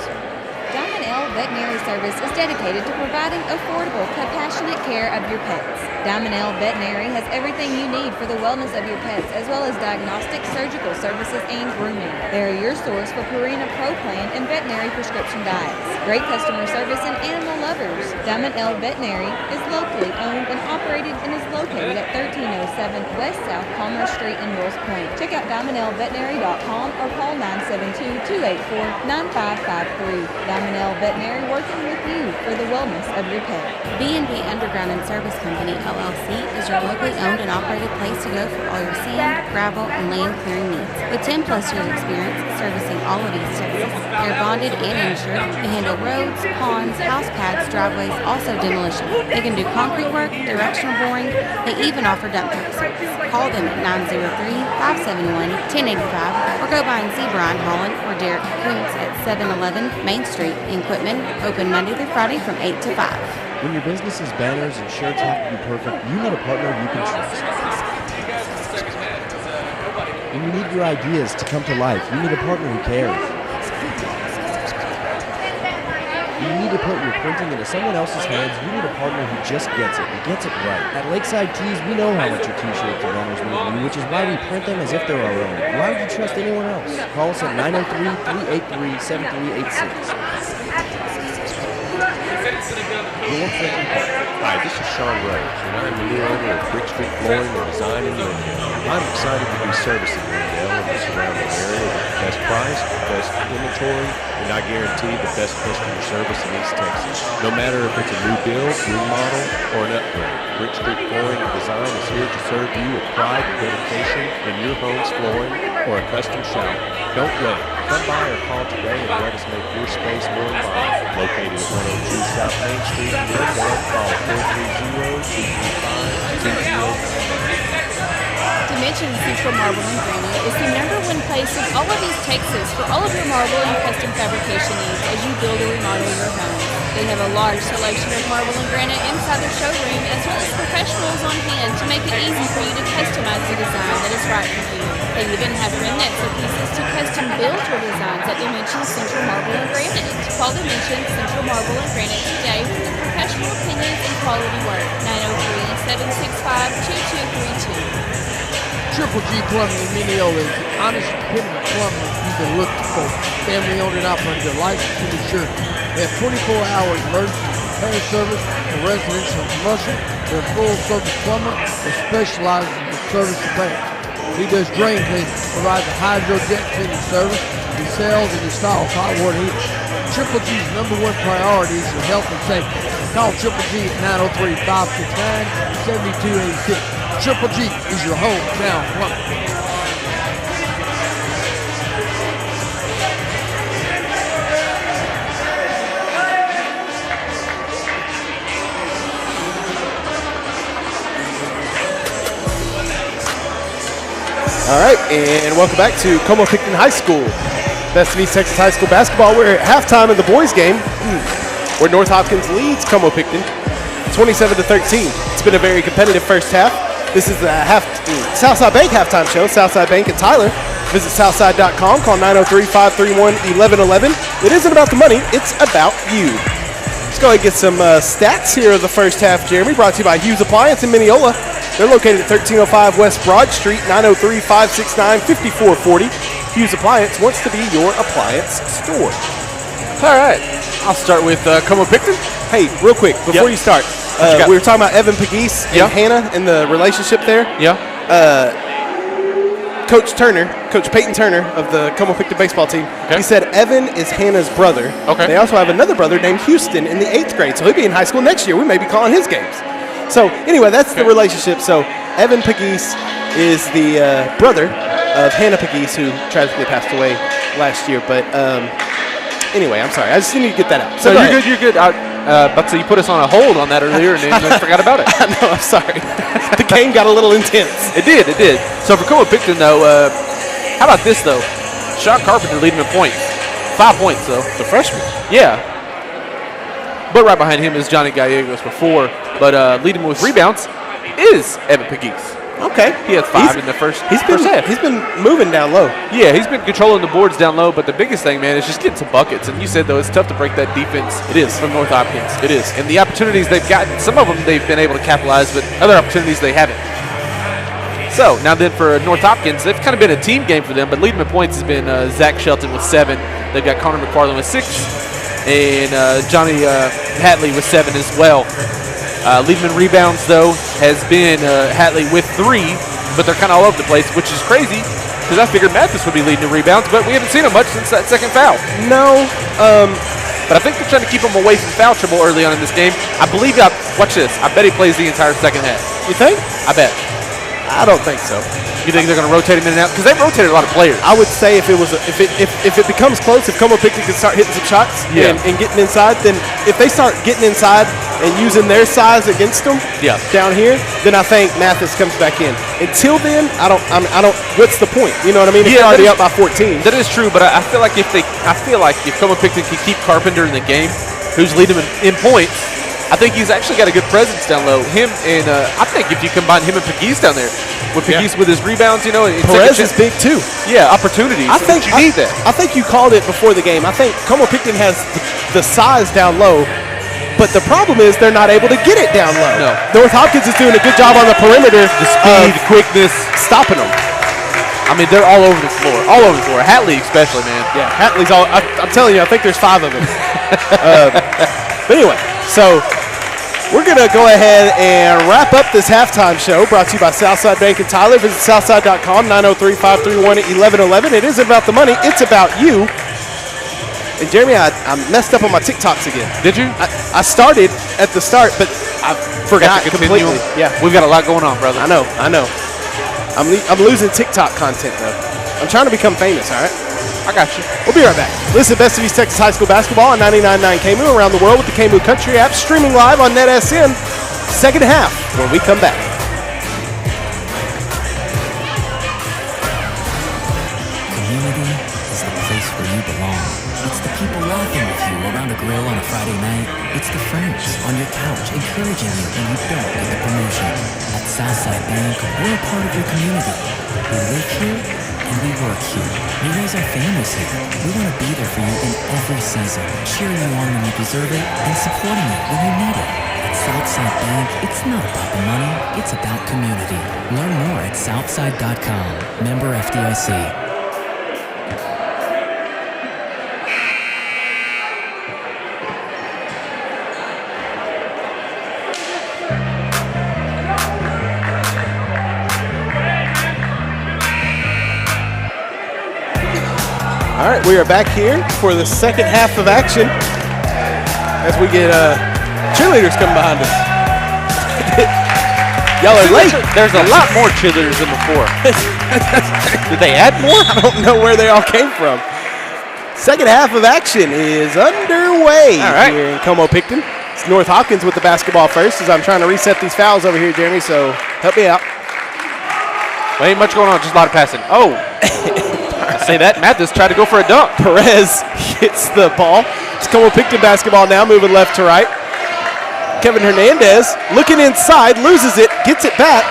Diamond L Veterinary Service is dedicated to providing affordable, compassionate care of your pets. Diamond L Veterinary has everything you need for the wellness of your pets, as well as diagnostic, surgical services, and grooming. They are your source for Purina Pro Plan and veterinary prescription diets. Great customer service and animal lovers. Diamond L Veterinary is locally owned and operated and is located at 1307 West South Commerce Street in Wills Point. Check out diamondlveterinary.com or call 972-284-9553. Diamond L Veterinary, working with you for the wellness of your pet. B&B Underground and Service Company, LLC, is your locally owned and operated place to go for all your sand, gravel, and land clearing needs. With 10 plus years experience servicing all of East Texas, they're bonded and insured. They handle roads, ponds, house pads, driveways, also demolition. They can do concrete work, directional boring. They even offer dump truck service. Call them at 903-571-1085 or go by and see Brian Holland or Derek Kuntz at 711 Main Street in Quitman, open Monday through Friday from 8 to 5. When your business's banners and shirts have to be perfect, you need a partner you can trust. When you need your ideas to come to life, you need a partner who cares. When you need to put your printing into someone else's hands, you need a partner who just gets it and gets it right. At Lakeside Tees, we know how much your t-shirts and banners mean to you, which is why we print them as if they're our own. Why would you trust anyone else? Call us at 903-383-7386. Your friendly partner. Hi, this is Sean Rose, and I'm the new owner of Brick Street Flooring and Design in Lindale. I'm excited to be servicing Lindale and the surrounding area with the best price, the best inventory, and I guarantee the best customer service in East Texas. No matter if it's a new build, remodel, or an upgrade, Brick Street Flooring and Design is here to serve you with pride and dedication in your home's flooring or a custom shop. Don't wait. Come by or call today and let us make your space more inviting. Located at 102 South Main Street in Lindale, call 430-235-2000. Dimensions Central Marble and Granite is the #1 place in all of East Texas for all of your marble and custom fabrication needs as you build or remodel your home. They have a large selection of marble and granite inside their showroom, as well as professionals on hand to make it easy for you to customize the design that is right for you. They even have remnants of pieces to custom build your designs at Dimensions Central Marble and Granite. Call Dimensions Central Marble and Granite today for the professional opinions and quality work. 903-765-2232. Triple G Plumbing in Mineola is the honest, dependable plumber you've been looking for. Family owned and operated, licensed and insured. They have 24-hour emergency repair service for residential and commercial. They're a full-service plumber that specializes in service repairs. He does drain cleaning, provides a hydro-jet cleaning service. He sells and installs hot water heaters. Triple G's #1 priority is your health and safety. Call Triple G at 903-569-7286. Triple G is your hometown plumber. All right, and welcome back to Como-Pickton High School. Best of East Texas High School basketball. We're at halftime in the boys' game, where North Hopkins leads Como-Pickton 27-13. It's been a very competitive first half. This is the Southside Bank halftime show. Southside Bank and Tyler. Visit Southside.com. Call 903-531-1111. It isn't about the money. It's about you. Let's go ahead and get some stats here of the first half, Jeremy. Brought to you by Hughes Appliance in Mineola. They're located at 1305 West Broad Street, 903-569-5440. Hughes Appliance wants to be your appliance store. All right. I'll start with Como-Pickton. Hey, real quick, before you start, we were talking about Evan Pegues and Hannah and the relationship there. Yeah. Coach Peyton Turner of the Como-Pickton baseball team, he said Evan is Hannah's brother. Okay. They also have another brother named Houston in the 8th grade, so he'll be in high school next year. We may be calling his games. So, anyway, that's the relationship. So, Evan Pegues is the brother of Hannah Pegues, who tragically passed away last year. But, anyway, I'm sorry. I just need to get that out. So, you're good. But so you put us on a hold on that earlier and then forgot about it. I know, I'm sorry. The game got a little intense. It did. So for Como-Pickton, though, how about this, though? Sean Carpenter leading in points. 5 points, though. The freshman. Yeah. But right behind him is Johnny Gallegos before. But leading with rebounds is Evan Pegues. Okay. He has 5 in the first half. He's been moving down low. Yeah, he's been controlling the boards down low, but the biggest thing, man, is just getting some buckets. And you said, though, it's tough to break that defense. It is. From North Hopkins. It is. And the opportunities they've gotten, some of them they've been able to capitalize, but other opportunities they haven't. So, now then for North Hopkins, they've kind of been a team game for them, but leading in points has been Zach Shelton with 7. They've got Connor McFarland with 6. And Johnny Hatley with 7 as well. Leading in rebounds, though, has been Hatley with 3. But they're kind of all over the place, which is crazy because I figured Mathis would be leading in rebounds, but we haven't seen him much since that second foul. No. But I think they're trying to keep him away from foul trouble early on in this game. I believe, watch this, I bet he plays the entire second half. You think? I bet. I don't think so. You think they're going to rotate him in and out? Because they've rotated a lot of players. I would say if it becomes close, if Como-Pickton can start hitting some shots and getting inside, then if they start getting inside and using their size against them down here, then I think Mathis comes back in. Until then, I don't. What's the point? You know what I mean? If they're already up by 14. That is true, but I feel like if Como-Pickton can keep Carpenter in the game, who's leading him in points, I think he's actually got a good presence down low. Him and I think if you combine him and Pegues down there, with Pegues with his rebounds, you know, Perez is big too. Yeah, opportunities. I think you need that. I think you called it before the game. I think Como-Pickton has the size down low, but the problem is they're not able to get it down low. No. North Hopkins is doing a good job on the perimeter. The speed, quickness, stopping them. I mean, they're all over the floor. All over the floor. Hatley especially, man. Yeah, Hatley's all. I'm telling you, I think there's 5 of them. But anyway, so we're going to go ahead and wrap up this halftime show brought to you by Southside Bank and Tyler. Visit Southside.com, 903-531-1111. It isn't about the money, it's about you. And Jeremy, I messed up on my TikToks again. Did you? I started at the start, but I forgot to continue. completely. Yeah, we've got a lot going on, brother. I know. I'm losing TikTok content, though. I'm trying to become famous, all right? I got you. We'll be right back. Listen to Best of East Texas High School basketball on 99.9 KMU around the world with the KMU Country app, streaming live on NETsn. Second half when we come back. Community is the place where you belong. It's the people laughing with you around a grill on a Friday night. It's the friends on your couch encouraging you when you don't get the promotion. At Southside Bank, we're a part of your community. We live here and we work here. We raise our families here. We want to be there for you in every season, cheering you on when you deserve it and supporting you when you need it. At Southside Bank, it's not about the money, it's about community. Learn more at Southside.com. Member FDIC. All right, we are back here for the second half of action as we get cheerleaders coming behind us. Y'all are late. There's a lot more cheerleaders than before. Did they add more? I don't know where they all came from. Second half of action is underway here in Como-Pickton. It's North Hopkins with the basketball first as I'm trying to reset these fouls over here, Jeremy, so help me out. Well, ain't much going on, just a lot of passing. Oh. Say that. Mathis tried to go for a dunk. Perez hits the ball. It's Como-Pickton basketball now, moving left to right. Kevin Hernandez looking inside, loses it, gets it back.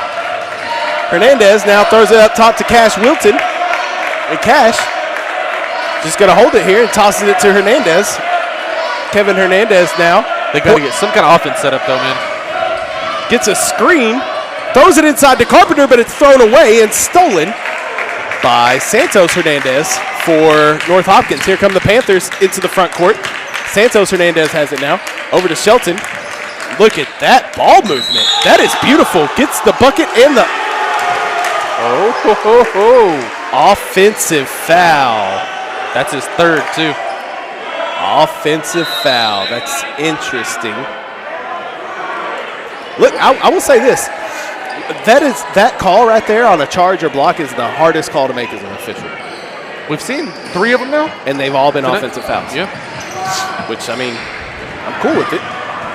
Hernandez now throws it up top to Cash Wilton. And Cash just going to hold it here and tosses it to Hernandez. Kevin Hernandez now. They got to get some kind of offense set up, though, man. Gets a screen, throws it inside to Carpenter, but it's thrown away and stolen by Santos Hernandez for North Hopkins. Here come the Panthers into the front court. Santos Hernandez has it now. Over to Shelton. Look at that ball movement. That is beautiful. Gets the bucket and the offensive foul. That's his third, too. Offensive foul. That's interesting. Look, I will say this. That call right there on a charge or block is the hardest call to make as an official. We've seen 3 of them now. And they've all been offensive fouls. Yeah. Which, I mean, I'm cool with it.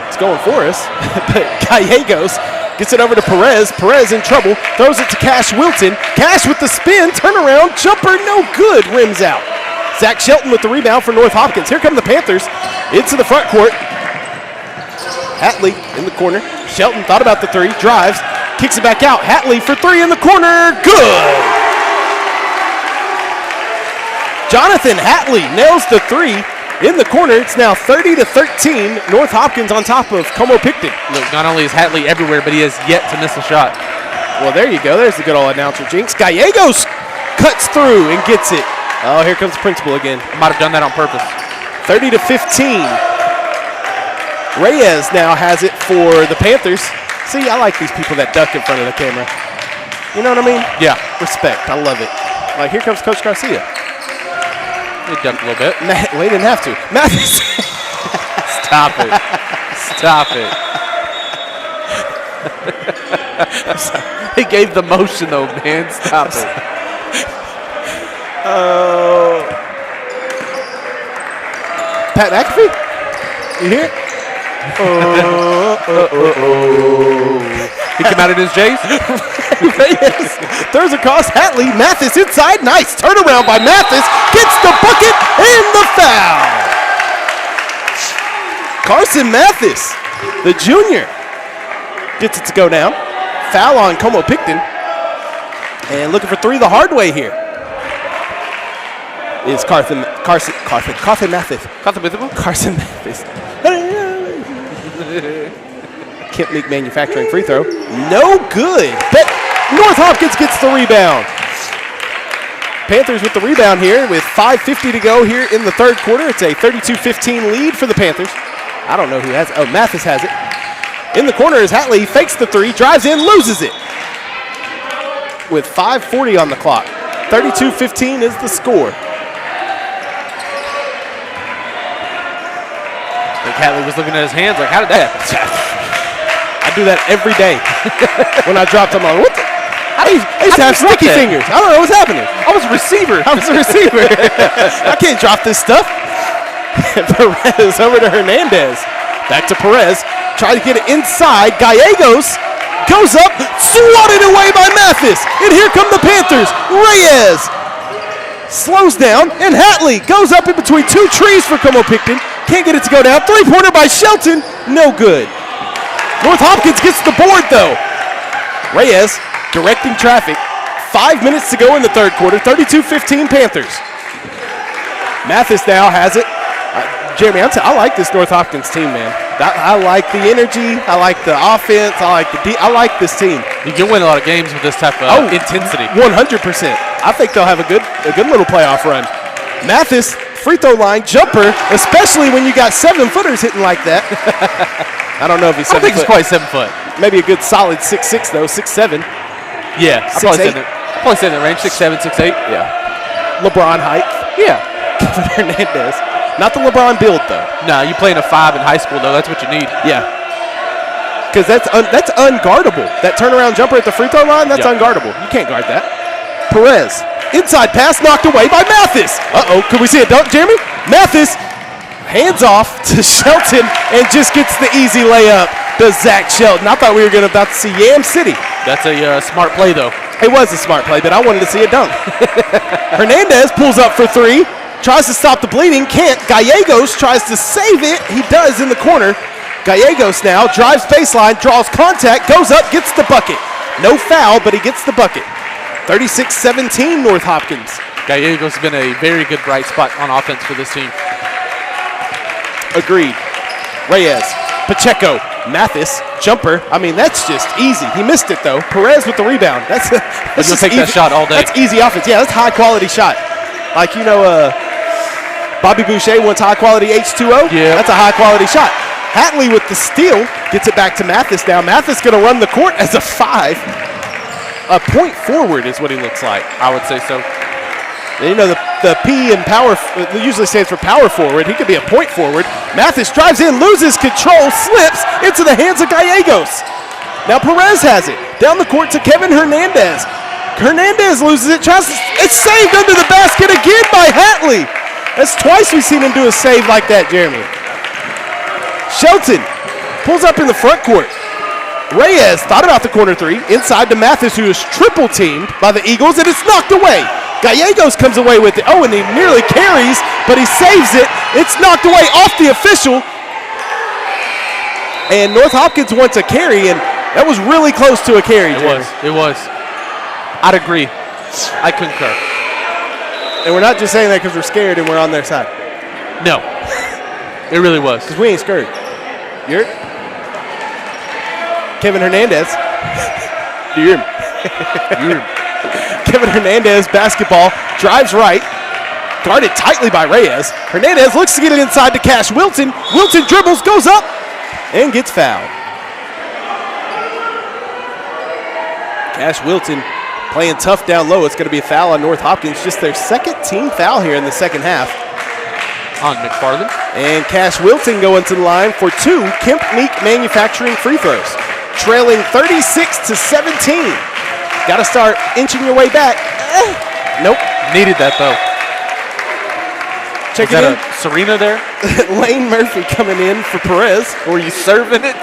It's going for us. But Gallegos gets it over to Perez. Perez in trouble. Throws it to Cash Wilton. Cash with the spin. Turnaround. Jumper. No good. Rims out. Zach Shelton with the rebound for North Hopkins. Here come the Panthers into the front court. Hatley in the corner. Shelton thought about the 3. Drives. Kicks it back out. Hatley for 3 in the corner. Good. Jonathan Hatley nails the 3 in the corner. It's now 30-13. North Hopkins on top of Como-Pickton. Look, not only is Hatley everywhere, but he has yet to miss a shot. Well, there you go. There's the good old announcer jinx. Gallegos cuts through and gets it. Oh, here comes the principal again. Might have done that on purpose. 30-15. Reyes now has it for the Panthers. See, I like these people that duck in front of the camera. You know what I mean? Yeah. Respect. I love it. Like, here comes Coach Garcia. He ducked a little bit. Well, he didn't have to. Mathis. Stop it. Stop it. He gave the motion, though, man. Stop it. Pat McAfee? You hear? He came out in his J's. Reyes throws across Hatley. Mathis inside. Nice turnaround by Mathis. Gets the bucket and the foul. Carson Mathis, the junior, gets it to go down. Foul on Como-Pickton. And looking for 3 the hard way here is Carson Mathis. Carson Mathis. Kent Meek Manufacturing free throw. No good. But North Hopkins gets the rebound. Panthers with the rebound here with 5:50 to go here in the third quarter. It's a 32-15 lead for the Panthers. I don't know who has it. Oh, Mathis has it. In the corner is Hatley. He fakes the 3, drives in, loses it. With 5:40 on the clock. 32-15 is the score. I think Hatley was looking at his hands like, how did that happen? I do that every day. When I drop them on, what the? I used to have sticky fingers. I don't know what's happening. I was a receiver. I was a receiver. I can't drop this stuff. Perez over to Hernandez. Back to Perez. Try to get it inside. Gallegos goes up, swatted away by Mathis. And here come the Panthers. Reyes slows down, and Hatley goes up in between 2 trees for Como-Pickton. Can't get it to go down. 3-pointer by Shelton. No good. North Hopkins gets the board, though. Reyes directing traffic. 5 minutes to go in the third quarter. 32-15 Panthers. Mathis now has it. Jeremy, I like this North Hopkins team, man. I like the energy. I like the offense. I like this team. You can win a lot of games with this type of intensity. 100%. I think they'll have a good little playoff run. Mathis, free throw line, jumper, especially when you got 7-footers hitting like that. I don't know if he's 7 foot. I think he's quite 7 foot. Maybe a good solid 6'6", though, 6'7". Yeah, I'll probably say in that range, 6'7", 6'8". Yeah. LeBron height. Yeah. Kevin Hernandez. Not the LeBron build, though. No, you playing a 5 in high school, though. That's what you need. Yeah. Because that's unguardable. That turnaround jumper at the free throw line, that's unguardable. You can't guard that. Perez. Inside pass knocked away by Mathis. Uh-oh. Could we see a dunk, Jeremy? Mathis hands off to Shelton and just gets the easy layup to Zach Shelton. I thought we were about to see Yam City. That's a smart play, though. It was a smart play, but I wanted to see a dunk. Hernandez pulls up for three, tries to stop the bleeding, can't. Gallegos tries to save it. He does in the corner. Gallegos now drives baseline, draws contact, goes up, gets the bucket. No foul, but he gets the bucket. 36-17 North Hopkins. Gallegos has been a very good bright spot on offense for this team. Agreed. Reyes, Pacheco, Mathis, jumper. I mean, that's just easy. He missed it, though. Perez with the rebound. That's You'll take that shot all day. That's easy offense. Yeah, that's a high-quality shot. Like, Bobby Boucher wants high-quality H2O. Yeah. That's a high-quality shot. Hatley with the steal gets it back to Mathis now. Mathis going to run the court as a 5. A point forward is what he looks like. I would say so. And the P in power usually stands for power forward. He could be a point forward. Mathis drives in, loses control, slips into the hands of Gallegos. Now Perez has it. Down the court to Kevin Hernandez. Hernandez loses it. It's saved under the basket again by Hatley. That's twice we've seen him do a save like that, Jeremy. Shelton pulls up in the front court. Reyes thought about the corner three. Inside to Mathis, who is triple teamed by the Eagles, and it's knocked away. Gallegos comes away with it. Oh, and he nearly carries, but he saves it. It's knocked away off the official. And North Hopkins wants a carry, and that was really close to a carry, Jeremy. It was. I'd agree. I concur. And we're not just saying that because we're scared and we're on their side. No. It really was. Because we ain't scared. You're Kevin Hernandez. Do you hear him? Kevin Hernandez, basketball, drives right, guarded tightly by Reyes. Hernandez looks to get it inside to Cash Wilton. Wilton dribbles, goes up, and gets fouled. Cash Wilton playing tough down low. It's going to be a foul on North Hopkins. Just their second team foul here in the second half. On McFarland. And Cash Wilton going to the line for 2 Kemp Meek Manufacturing free throws. Trailing 36-17. Got to start inching your way back. Nope. Needed that, though. Check it in. Serena there? Lane Murphy coming in for Perez. Were you serving it?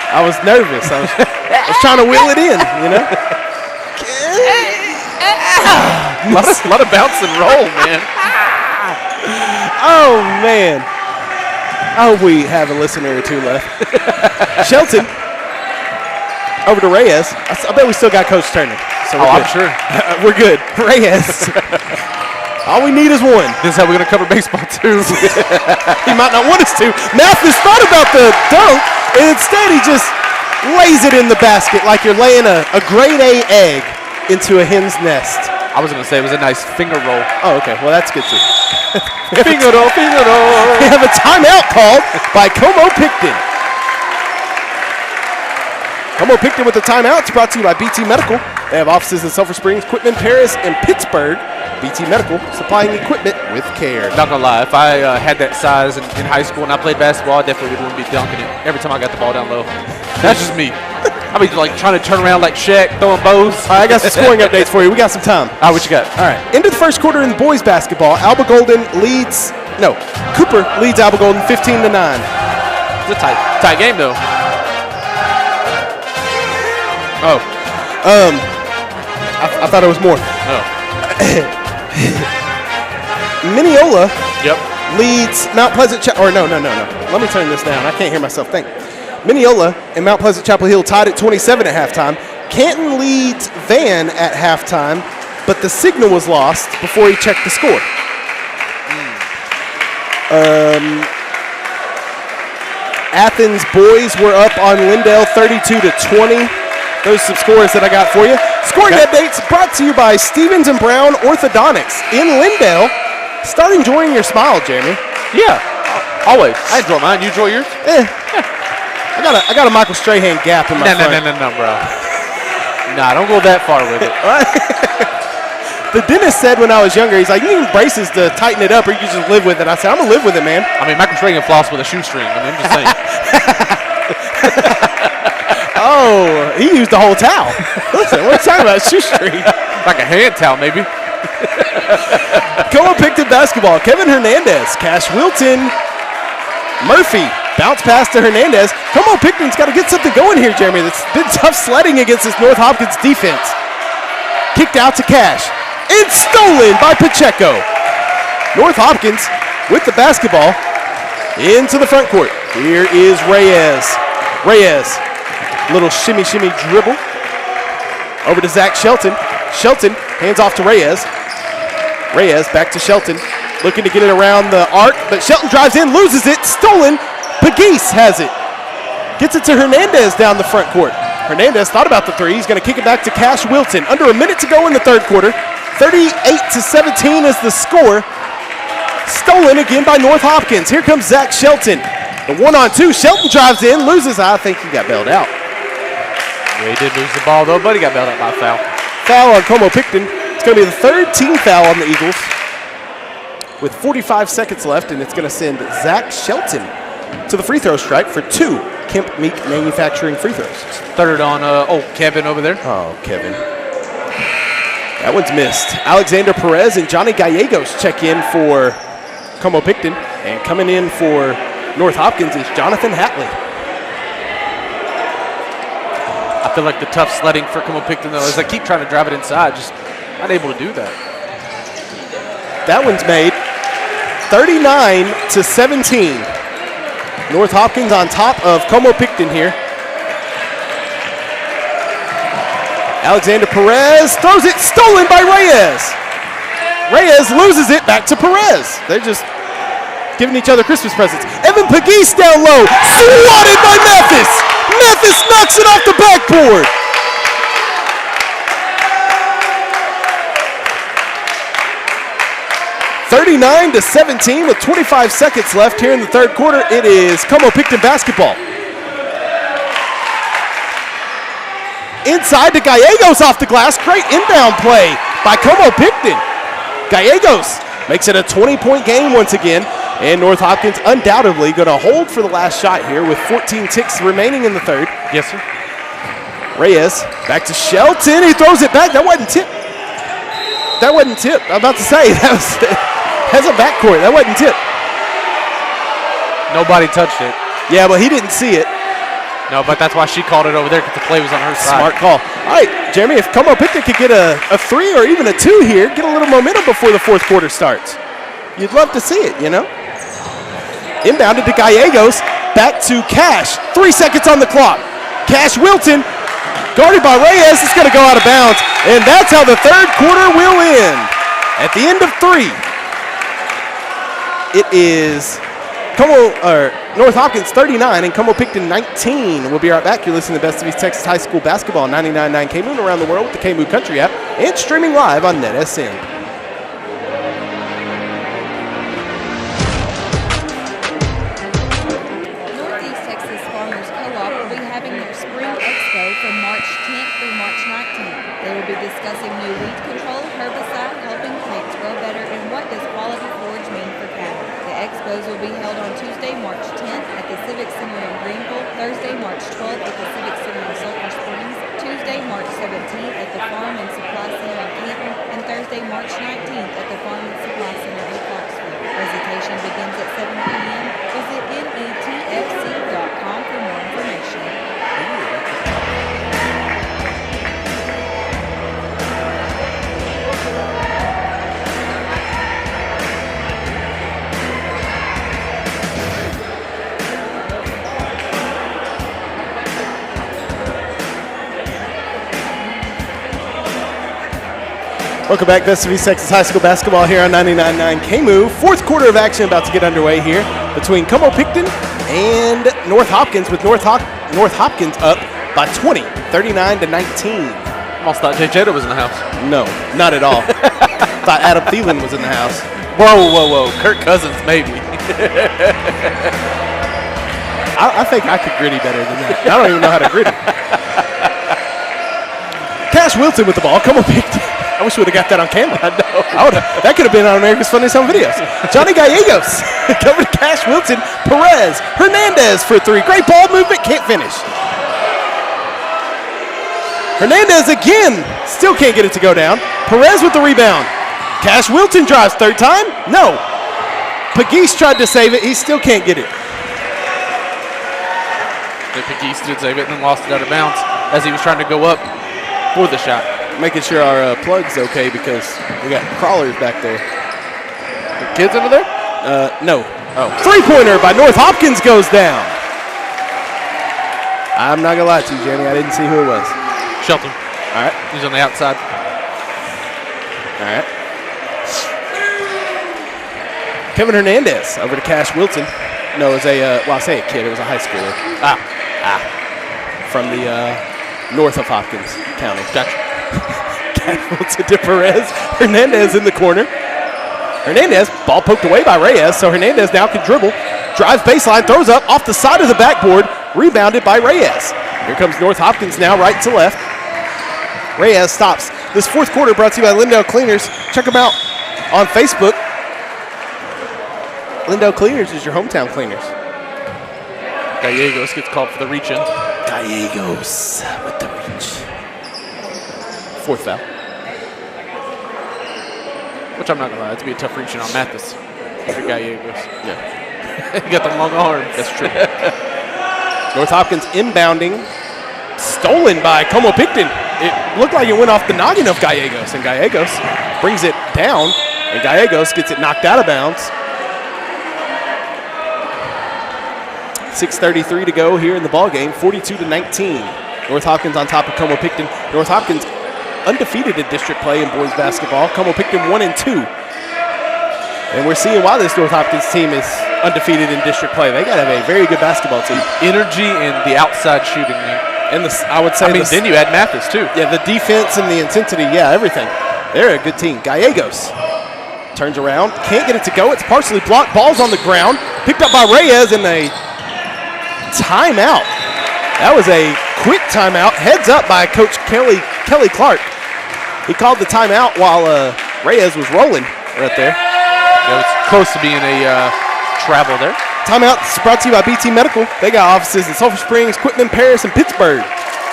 I was nervous. I was trying to wheel it in, A lot of bounce and roll, man. Oh, man. I hope we have a listener or two left. Shelton. Over to Reyes. I bet we still got Coach Turner. So I'm sure. We're good. Reyes. All we need is one. This is how we're going to cover baseball, too. He might not want us to. Mathis thought about the dunk, and instead he just lays it in the basket like you're laying a grade A egg into a hen's nest. I was going to say it was a nice finger roll. Oh, okay. Well, that's good, too. Finger roll. We have a timeout called by Como-Pickton. Como-Pickton with the timeout. It's brought to you by BT Medical. They have offices in Sulphur Springs, Quitman, Paris, and Pittsburgh. BT Medical, supplying equipment with care. Not gonna lie, if I had that size in high school and I played basketball, I definitely wouldn't be dunking it every time I got the ball down low. That's just me. I mean, like trying to turn around like Shaq, throwing bows. All right, I got some scoring updates for you. We got some time. All right, what you got? All right, into the first quarter in the boys basketball, Cooper leads Alba Golden 15-9. It's a tight game though. Oh, I thought it was more. Oh. Mineola Yep. leads Mount Pleasant. No. Let me turn this down. I can't hear myself think. Mineola and Mount Pleasant Chapel Hill tied at 27 at halftime. Canton leads Van at halftime, but the signal was lost before he checked the score. Athens boys were up on Lindale 32-20. Those are some scores that I got for you. Scoring updates brought to you by Stevens & Brown Orthodontics in Lindale. Start enjoying your smile, Jeremy. Yeah, always. I enjoy mine. You enjoy yours? I got a Michael Strahan gap in my front. No, bro. Nah, don't go that far with it. The dentist said when I was younger, he's like, you need braces to tighten it up or you can just live with it. I said, I'm going to live with it, man. I mean, Michael Strahan flossed with a shoestring. I mean, I'm just saying. Oh, he used the whole towel. Listen, what are you talking about? Shoestring. Like a hand towel, maybe. Como-Pickton basketball. Kevin Hernandez, Cash Wilton, Murphy, Bounce pass to Hernandez. Como-Pickton's got to get something going here, Jeremy. It's been tough sledding against this North Hopkins defense. Kicked out to Cash. It's stolen by Pacheco. North Hopkins with the basketball into the front court. Here is Reyes. Reyes, little shimmy dribble. Over to Zach Shelton. Shelton hands off to Reyes. Reyes back to Shelton. Looking to get it around the arc, but Shelton drives in, loses it, stolen. Pegues has it. Gets it to Hernandez down the front court. Hernandez thought about the three. He's going to kick it back to Cash Wilton. Under a minute to go in the third quarter. 38-17 is the score. Stolen again by North Hopkins. Here comes Zach Shelton. The 1-on-2. Shelton drives in, loses. I think he got bailed out. Yeah, he did lose the ball, though, but he got bailed out by a foul. Foul on Como-Pickton. It's going to be the third team foul on the Eagles with 45 seconds left, and it's going to send Zach Shelton to the free throw strike for 2 Kemp Meek Manufacturing free throws. Third on, Kevin over there. Oh, Kevin. That one's missed. Alexander Perez and Johnny Gallegos check in for Como-Pickton, and coming in for North Hopkins is Jonathan Hatley. I feel like the tough sledding for Como-Pickton, though, is I keep trying to drive it inside, just not able to do that. That one's made. 39-17. North Hopkins on top of Como-Pickton here. Alexander Perez throws it, stolen by Reyes. Reyes loses it back to Perez. They're just giving each other Christmas presents. Evan Pegues down low, swatted by Mathis. Mathis knocks it off the backboard. (39-17) with 25 seconds left here in the third quarter. It is Como-Pickton basketball. Inside to Gallegos off the glass. Great inbound play by Como-Pickton. Gallegos makes it a 20-point game once again. And North Hopkins undoubtedly going to hold for the last shot here with 14 ticks remaining in the third. Yes, sir. Reyes back to Shelton. He throws it back. That wasn't tipped. That wasn't tipped. I'm about to say, that's a backcourt. That wasn't tipped. Nobody touched it. Yeah, but he didn't see it. No, but that's why she called it over there, because the play was on her side. Smart call. All right, Jeremy, if Como-Pickton could get a 3 or even a 2 here, get a little momentum before the fourth quarter starts. You'd love to see it, you know? Inbounded to Gallegos, back to Cash. 3 seconds on the clock. Cash Wilton, guarded by Reyes, is going to go out of bounds. And that's how the third quarter will end. At the end of 3, it is North Hopkins 39 and Como-Pickton 19. We'll be right back. You're listening to Best of East Texas High School Basketball on 99.9 KMOO around the world with the KMOO Country app and streaming live on NETsn. Northeast Texas Farmers Co-op will be having their Spring Expo from March 10th through March 19th. They will be discussing new weed control, herbicide, helping plants grow better, and what does quality forage mean for cattle. The expos will be held on Tuesday, March 10th at the Civic Center in Greenville, Thursday, March 12th at the Civic Center in Sulphur Springs, Tuesday, March 17th at the Farm and Supply Center in Canton, and Thursday, March 19th at the Farm and Supply Center in Clarksville. Presentation begins at 7 p.m. Visit NETsn.com for more information. Welcome back, Best of East Texas High School Basketball here on 99.9 KMOO. Fourth quarter of action about to get underway here between Como-Pickton and North Hopkins, with North Hopkins up by 20, 39-19. Almost thought Jay Jetta was in the house. No, not at all. Thought Adam Thielen was in the house. Whoa. Kirk Cousins, maybe. I think I could gritty better than that. I don't even know how to gritty. Cash Wilton with the ball. Como-Pickton. I wish we would have got that on camera. I know. That could have been on America's Funniest Home Videos. Johnny Gallegos covered to Cash Wilton. Perez. Hernandez for 3. Great ball movement. Can't finish. Hernandez again. Still can't get it to go down. Perez with the rebound. Cash Wilton drives. Third time? No. Pegues tried to save it. He still can't get it. I think he did save it and then lost it out of bounds as he was trying to go up for the shot. Making sure our plug's okay because we got crawlers back there. The kids under there? No. Oh. Three-pointer by North Hopkins goes down. I'm not going to lie to you, Jenny. I didn't see who it was. Shelton. All right. He's on the outside. All right. Kevin Hernandez over to Cash Wilton. No, it was I say a kid. It was a high schooler. From the north of Hopkins County. Gotcha. Cash Wilton to Perez. Hernandez in the corner. Hernandez, ball poked away by Reyes, so Hernandez now can dribble. Drives baseline, throws up off the side of the backboard. Rebounded by Reyes. Here comes North Hopkins now, right to left. Reyes stops. This fourth quarter brought to you by Lindell Cleaners. Check them out on Facebook. Lindell Cleaners is your hometown cleaners. Gallegos gets called for the reach-in. Gallegos with the reach. Fourth foul. Which I'm not going to lie, it's going to be a tough reach-in on Mathis. For Gallegos. Yeah. He got the long arms. That's true. North Hopkins inbounding. Stolen by Como-Pickton. It looked like it went off the noggin of Gallegos, and Gallegos brings it down, and Gallegos gets it knocked out of bounds. 6:33 to go here in the ball game, 42-19. North Hopkins on top of Como-Pickton. North Hopkins undefeated in district play in boys basketball. Como-Pickton 1-2. And we're seeing why this North Hopkins team is undefeated in district play. They got to have a very good basketball team. Energy and the outside shooting, man. And I would say, then you add Mathis too. Yeah, the defense and the intensity, yeah, everything. They're a good team. Gallegos turns around, can't get it to go. It's partially blocked. Ball's on the ground. Picked up by Reyes in a timeout. That was a quick timeout. Heads up by Coach Kelly Clark. He called the timeout while Reyes was rolling right there. Yeah, it was close to being a travel there. Timeout is brought to you by BT Medical. They got offices in Sulphur Springs, Quitman, Paris, and Pittsburgh.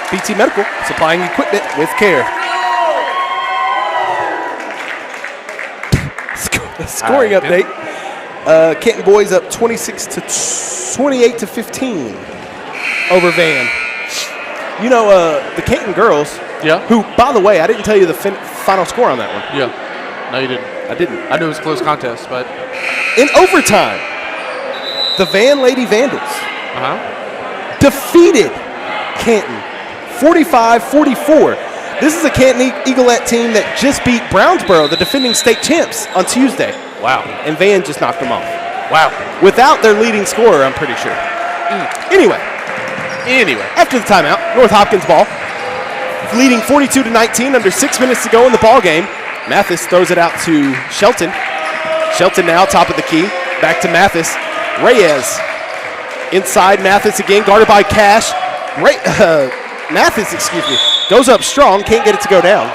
BT Medical, supplying equipment with care. Scoring update. Canton boys up 28 to 15 over Van. You know, the Canton girls, who, by the way, I didn't tell you the final score on that one. Yeah. No, you didn't. I didn't. I knew it was a close contest, but. In overtime, the Van Lady Vandals defeated Canton 45-44. This is a Canton Eaglet team that just beat Brownsboro, the defending state champs, on Tuesday. Wow. And Van just knocked them off. Wow. Without their leading scorer, I'm pretty sure. Anyway, after the timeout, North Hopkins ball, leading 42-19, under 6 minutes to go in the ball game. Mathis throws it out to Shelton. Shelton now top of the key. Back to Mathis. Reyes inside. Mathis again, guarded by Cash. Mathis, goes up strong. Can't get it to go down.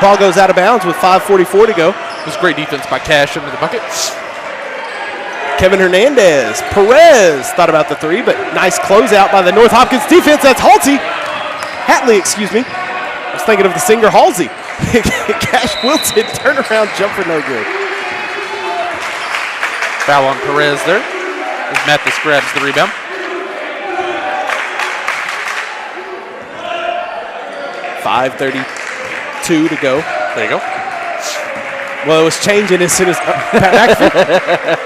Ball goes out of bounds with 5:44 to go. It was great defense by Cash under the bucket. Kevin Hernandez. Perez thought about the three, but nice closeout by the North Hopkins defense. That's Hatley, I was thinking of the singer Halsey. Cash Wilton, turnaround jumper, no good. Foul on Perez there as Mathis grabs the rebound. $5:32 to go. There you go. Well, it was changing as soon as Pat McAfee.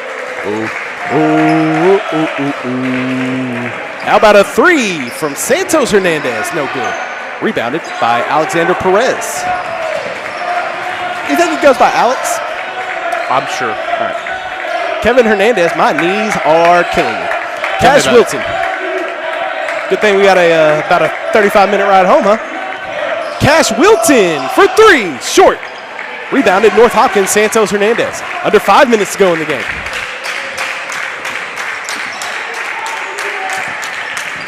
How about a three from Santos Hernandez? No good. Rebounded by Alexander Perez. You think he goes by Alex? I'm sure. All right. Kevin Hernandez, my knees are killing me. Cash Wilton. Good thing we got about a 35-minute ride home, huh? Cash Wilton for three, short. Rebounded North Hopkins, Santos Hernandez. Under 5 minutes to go in the game.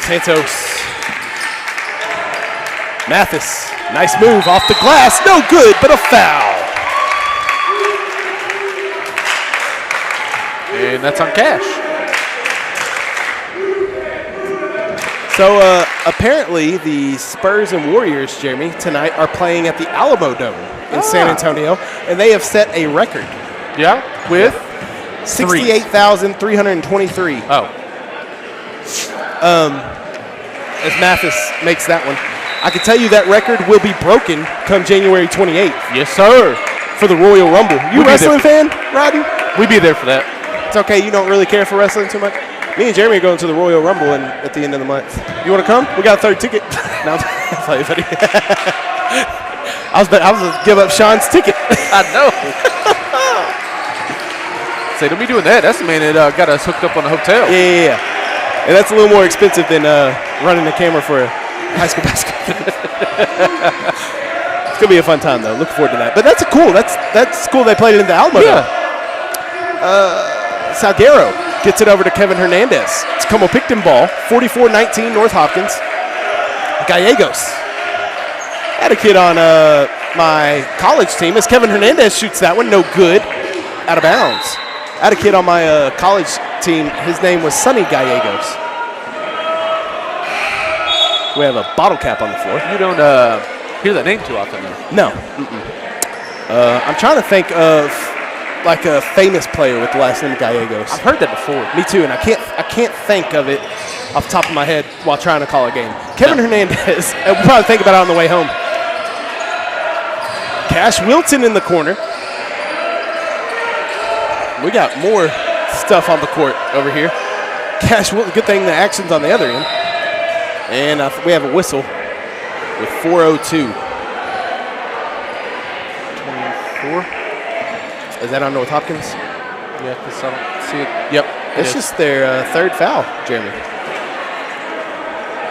Santos. Mathis, nice move off the glass, no good, but a foul. And that's on Cash. So apparently the Spurs and Warriors, Jeremy, tonight are playing at the Alamo Dome in San Antonio, and they have set a record. Yeah, with 68,323. Oh. as Mathis makes that one. I can tell you that record will be broken come January 28th. Yes, sir. For the Royal Rumble. You a wrestling fan, Rodney? We'd be there for that. It's okay. You don't really care for wrestling too much? Me and Jeremy are going to the Royal Rumble at the end of the month. You want to come? We got a third ticket. No, I'll play, buddy. I was going to give up Sean's ticket. I know. Say, don't be doing that. That's the man that got us hooked up on the hotel. Yeah. And that's a little more expensive than running the camera for a high school basketball. It's going to be a fun time, though. Looking forward to that. But that's cool. That's cool they played it in the Alamo. Yeah. Salguero gets it over to Kevin Hernandez. It's Como-Pickton ball. 44-19 North Hopkins. Gallegos. Had a kid on my college team as Kevin Hernandez shoots that one. No good. Out of bounds. I had a kid on my college team. His name was Sonny Gallegos. We have a bottle cap on the floor. You don't hear that name too often, though. No. I'm trying to think of like a famous player with the last name Gallegos. I've heard that before. Me too, and I can't think of it off the top of my head while trying to call a game. Kevin Hernandez. We'll probably think about it on the way home. Cash Wilton in the corner. We got more stuff on the court over here. Cash Wilton. Good thing the action's on the other end. And we have a whistle with 4:02. 24. Is that on North Hopkins? Yeah, because I don't see it. Yep. It's just their third foul, Jeremy.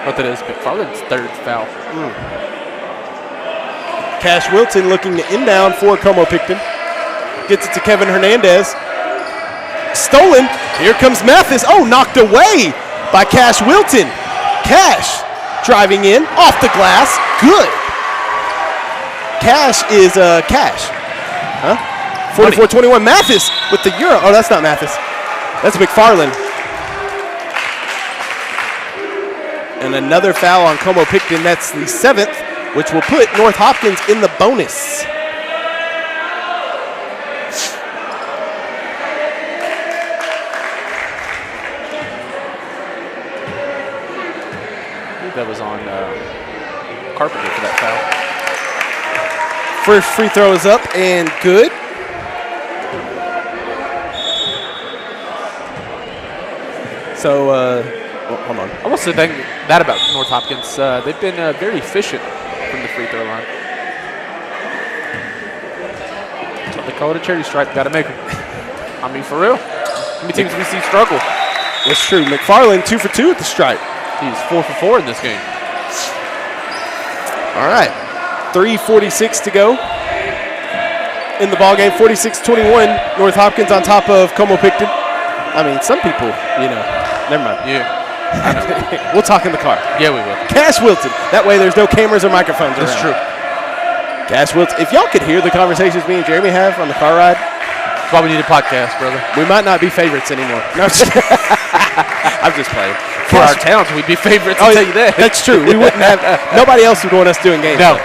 What that is, McFarland's third foul. Cash Wilton looking to inbound for Como-Pickton. Gets it to Kevin Hernandez. Stolen. Here comes Mathis. Oh, knocked away by Cash Wilton. Cash driving in off the glass. Good. Cash is Cash. Huh? 44-21. Mathis with the Euro. Oh, that's not Mathis. That's McFarland. And another foul on Como-Pickton. That's the 7th, which will put North Hopkins in the bonus. That was on Carpenter for that foul. First free throw is up and good. So, hold on. I will say that about North Hopkins. They've been very efficient from the free throw line. That's what they call it, a charity stripe. Got to make them. I mean, for real. How many teams we see struggle? It's true. McFarland 2 for 2 at the stripe. He's 4 for 4 in this game. All right. 3:46 to go in the ball game. 46-21. North Hopkins on top of Como-Pickton. I mean, some people, never mind. Yeah. I know. We'll talk in the car. Yeah, we will. Cash Wilton. That way there's no cameras or microphones around. That's true. Cash Wilton. If y'all could hear the conversations me and Jeremy have on the car ride. That's why we need a podcast, brother. We might not be favorites anymore. No, I'm just playing. For our towns, we'd be favorites, I'll tell you that. That's true. We wouldn't have, nobody else would want us doing games. No.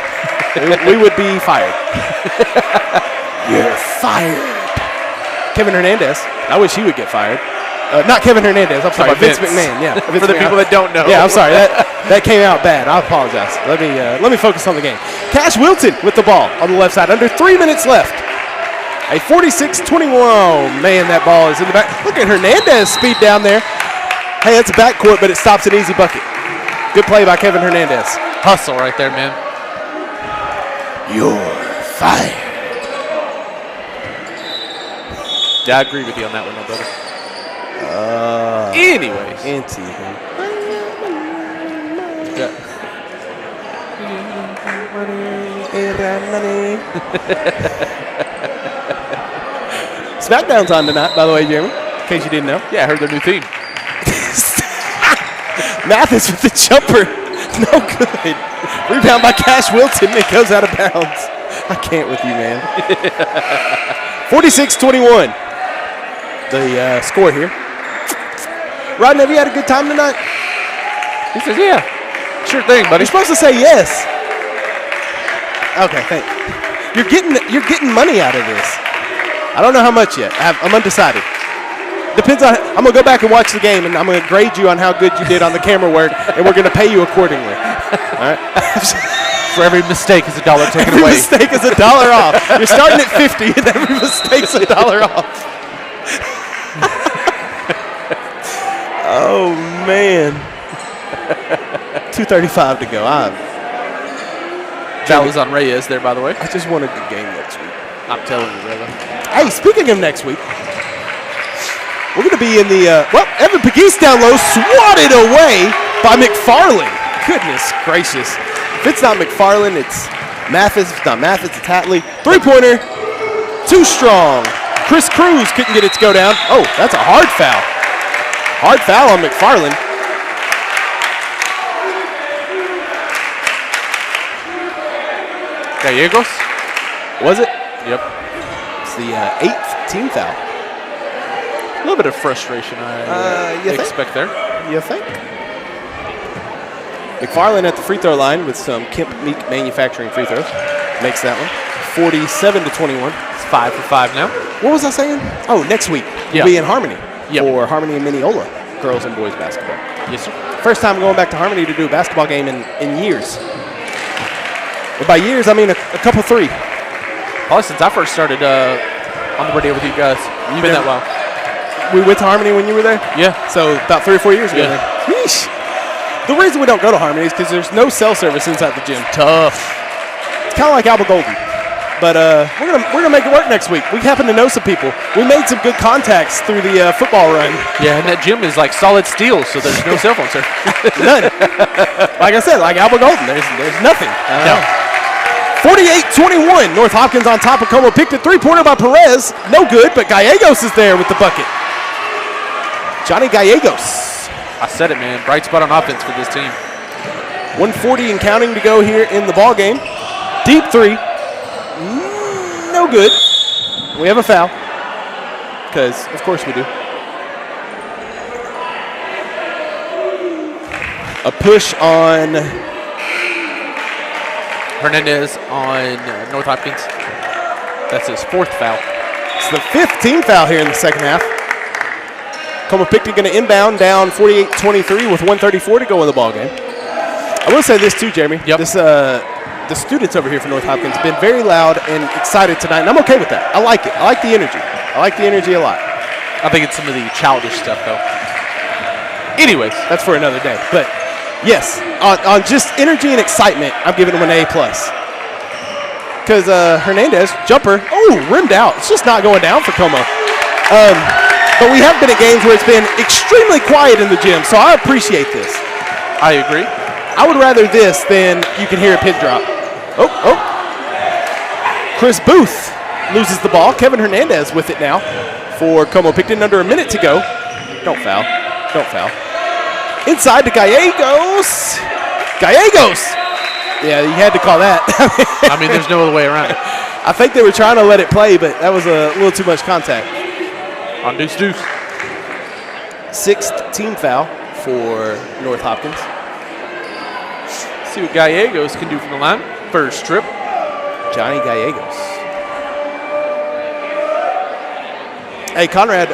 We would be fired. You're fired. Kevin Hernandez. I wish he would get fired. Not Kevin Hernandez. I'm sorry. Vince McMahon. Yeah. For the people that don't know. Yeah, I'm sorry. That came out bad. I apologize. Let me focus on the game. Cash Wilton with the ball on the left side. Under 3 minutes left. A 46-21. Oh, man, that ball is in the back. Look at Hernandez speed down there. Hey, that's a backcourt, but it stops an easy bucket. Good play by Kevin Hernandez. Hustle right there, man. You're fired. Yeah, I agree with you on that one, my brother. Anyways. SmackDown's on tonight, by the way, Jeremy, in case you didn't know. Yeah, I heard their new theme. Mathis with the jumper. No good. Rebound by Cash Wilton. It goes out of bounds. I can't with you, man. 46-21. The score here. Rodney, have you had a good time tonight? He says, yeah. Sure thing, buddy. You're supposed to say yes. Okay, thank you. You're getting money out of this. I don't know how much yet. I'm undecided. Depends on. I'm gonna go back and watch the game, and I'm gonna grade you on how good you did on the camera work, and we're gonna pay you accordingly. All right. For every mistake is $1 taken Every away. mistake is $1 off. You're starting at 50, and every mistake's $1 off. Oh man. 2:35 to go. That was on Reyes there, by the way. I just want a good game next week. I'm telling you, brother. Hey, speaking of next week, we're going to be in the, Evan Pegues down low, swatted away by McFarland. Goodness gracious. If it's not McFarland, it's Mathis. If it's not Mathis, it's Hatley. Three-pointer, too strong. Chris Cruz couldn't get it to go down. Oh, that's a hard foul. Hard foul on McFarland. Gallegos? Was it? Yep. It's the 8th team foul. A little bit of frustration I you think? expect there. You think? McFarland at the free throw line with some Kemp Meek manufacturing free throws. Makes that one. 47-21. It's 5 for 5 now. What was I saying? Oh, next week Yeah. we'll be in Harmony Yep. for Harmony and Mineola, girls and boys basketball. Yes, sir. First time going back to Harmony to do a basketball game in years. And by years, I mean a couple three. Probably since I first started on the radio with you guys. You've been that while. We went to Harmony when you were there? Yeah. So about 3 or 4 years ago. Yeah. Then. Yeesh. The reason we don't go to Harmony is because there's no cell service inside the gym. Tough. It's kind of like Alba Golden. But we're gonna make it work next week. We happen to know some people. We made some good contacts through the football run. Yeah, and that gym is like solid steel, so there's no cell phone, sir. None. Like I said, like Alba Golden, there's nothing. No. 48-21. North Hopkins on top of Como-Pickton. Three-pointer by Perez. No good, but Gallegos is there with the bucket. Johnny Gallegos. I said it, man. Bright spot on offense for this team. 1:40 and counting to go here in the ball game. Deep three. No good. We have a foul. Because, of course we do. A push on Hernandez on North Hopkins. That's his 4th foul. It's the 5th team foul here in the second half. Como-Pickton going to inbound down 48-23 with 1:34 to go in the ball game. I will say this too, Jeremy. Yep. The students over here for North Hopkins have been very loud and excited tonight, and I'm okay with that. I like it. I like the energy. I like the energy a lot. I think it's some of the childish stuff, though. Anyways. That's for another day. But, yes, on just energy and excitement, I'm giving them an A+. Because Hernandez, jumper, rimmed out. It's just not going down for Como. But we have been at games where it's been extremely quiet in the gym, so I appreciate this. I agree. I would rather this than you can hear a pin drop. Chris Booth loses the ball. Kevin Hernandez with it now for Como-Pickton. Under a minute to go. Don't foul. Don't foul. Inside to Gallegos. Gallegos! Yeah, you had to call that. I mean, there's no other way around it. I think they were trying to let it play, but that was a little too much contact. On deuce. 6th team foul for North Hopkins. See what Gallegos can do from the line. First trip. Johnny Gallegos. Hey, Conrad.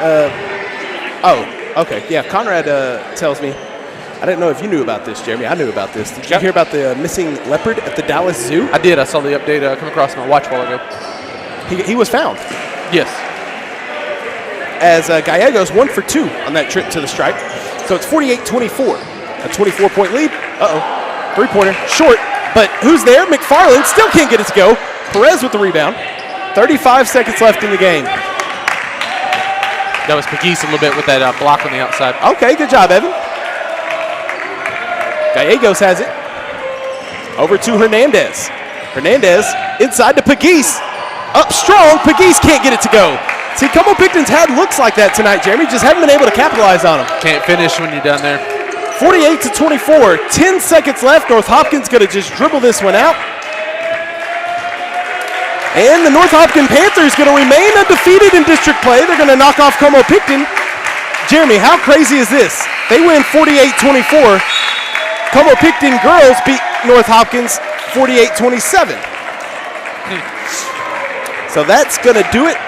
Okay. Yeah, Conrad tells me. I didn't know if you knew about this, Jeremy. I knew about this. Did you hear about the missing leopard at the Dallas Zoo? I did. I saw the update come across my watch a while ago. He was found. Yes. As Gallegos 1 for 2 on that trip to the stripe. So it's 48-24. A 24-point lead. Three-pointer. Short. But who's there? McFarland still can't get it to go. Perez with the rebound. 35 seconds left in the game. That was Pegues a little bit with that block on the outside. Okay, good job, Evan. Gallegos has it. Over to Hernandez. Hernandez inside to Pegues. Up strong. Pegues can't get it to go. See, Como-Pickton's had looks like that tonight, Jeremy. Just haven't been able to capitalize on them. Can't finish when you're done there. 48-24. 10 seconds left. North Hopkins going to just dribble this one out. And the North Hopkins Panthers going to remain undefeated in district play. They're going to knock off Como-Pickton. Jeremy, how crazy is this? They win 48-24. Como-Pickton girls beat North Hopkins 48-27. So that's going to do it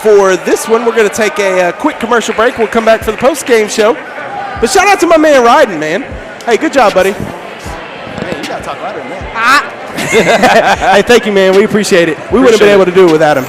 for this one. We're going to take a quick commercial break. We'll come back for the post-game show. But shout out to my man Ryden, man. Hey, good job, buddy. Man, you got to talk louder than that. Hey, thank you, man. We appreciate it. We wouldn't have been able to do it without him.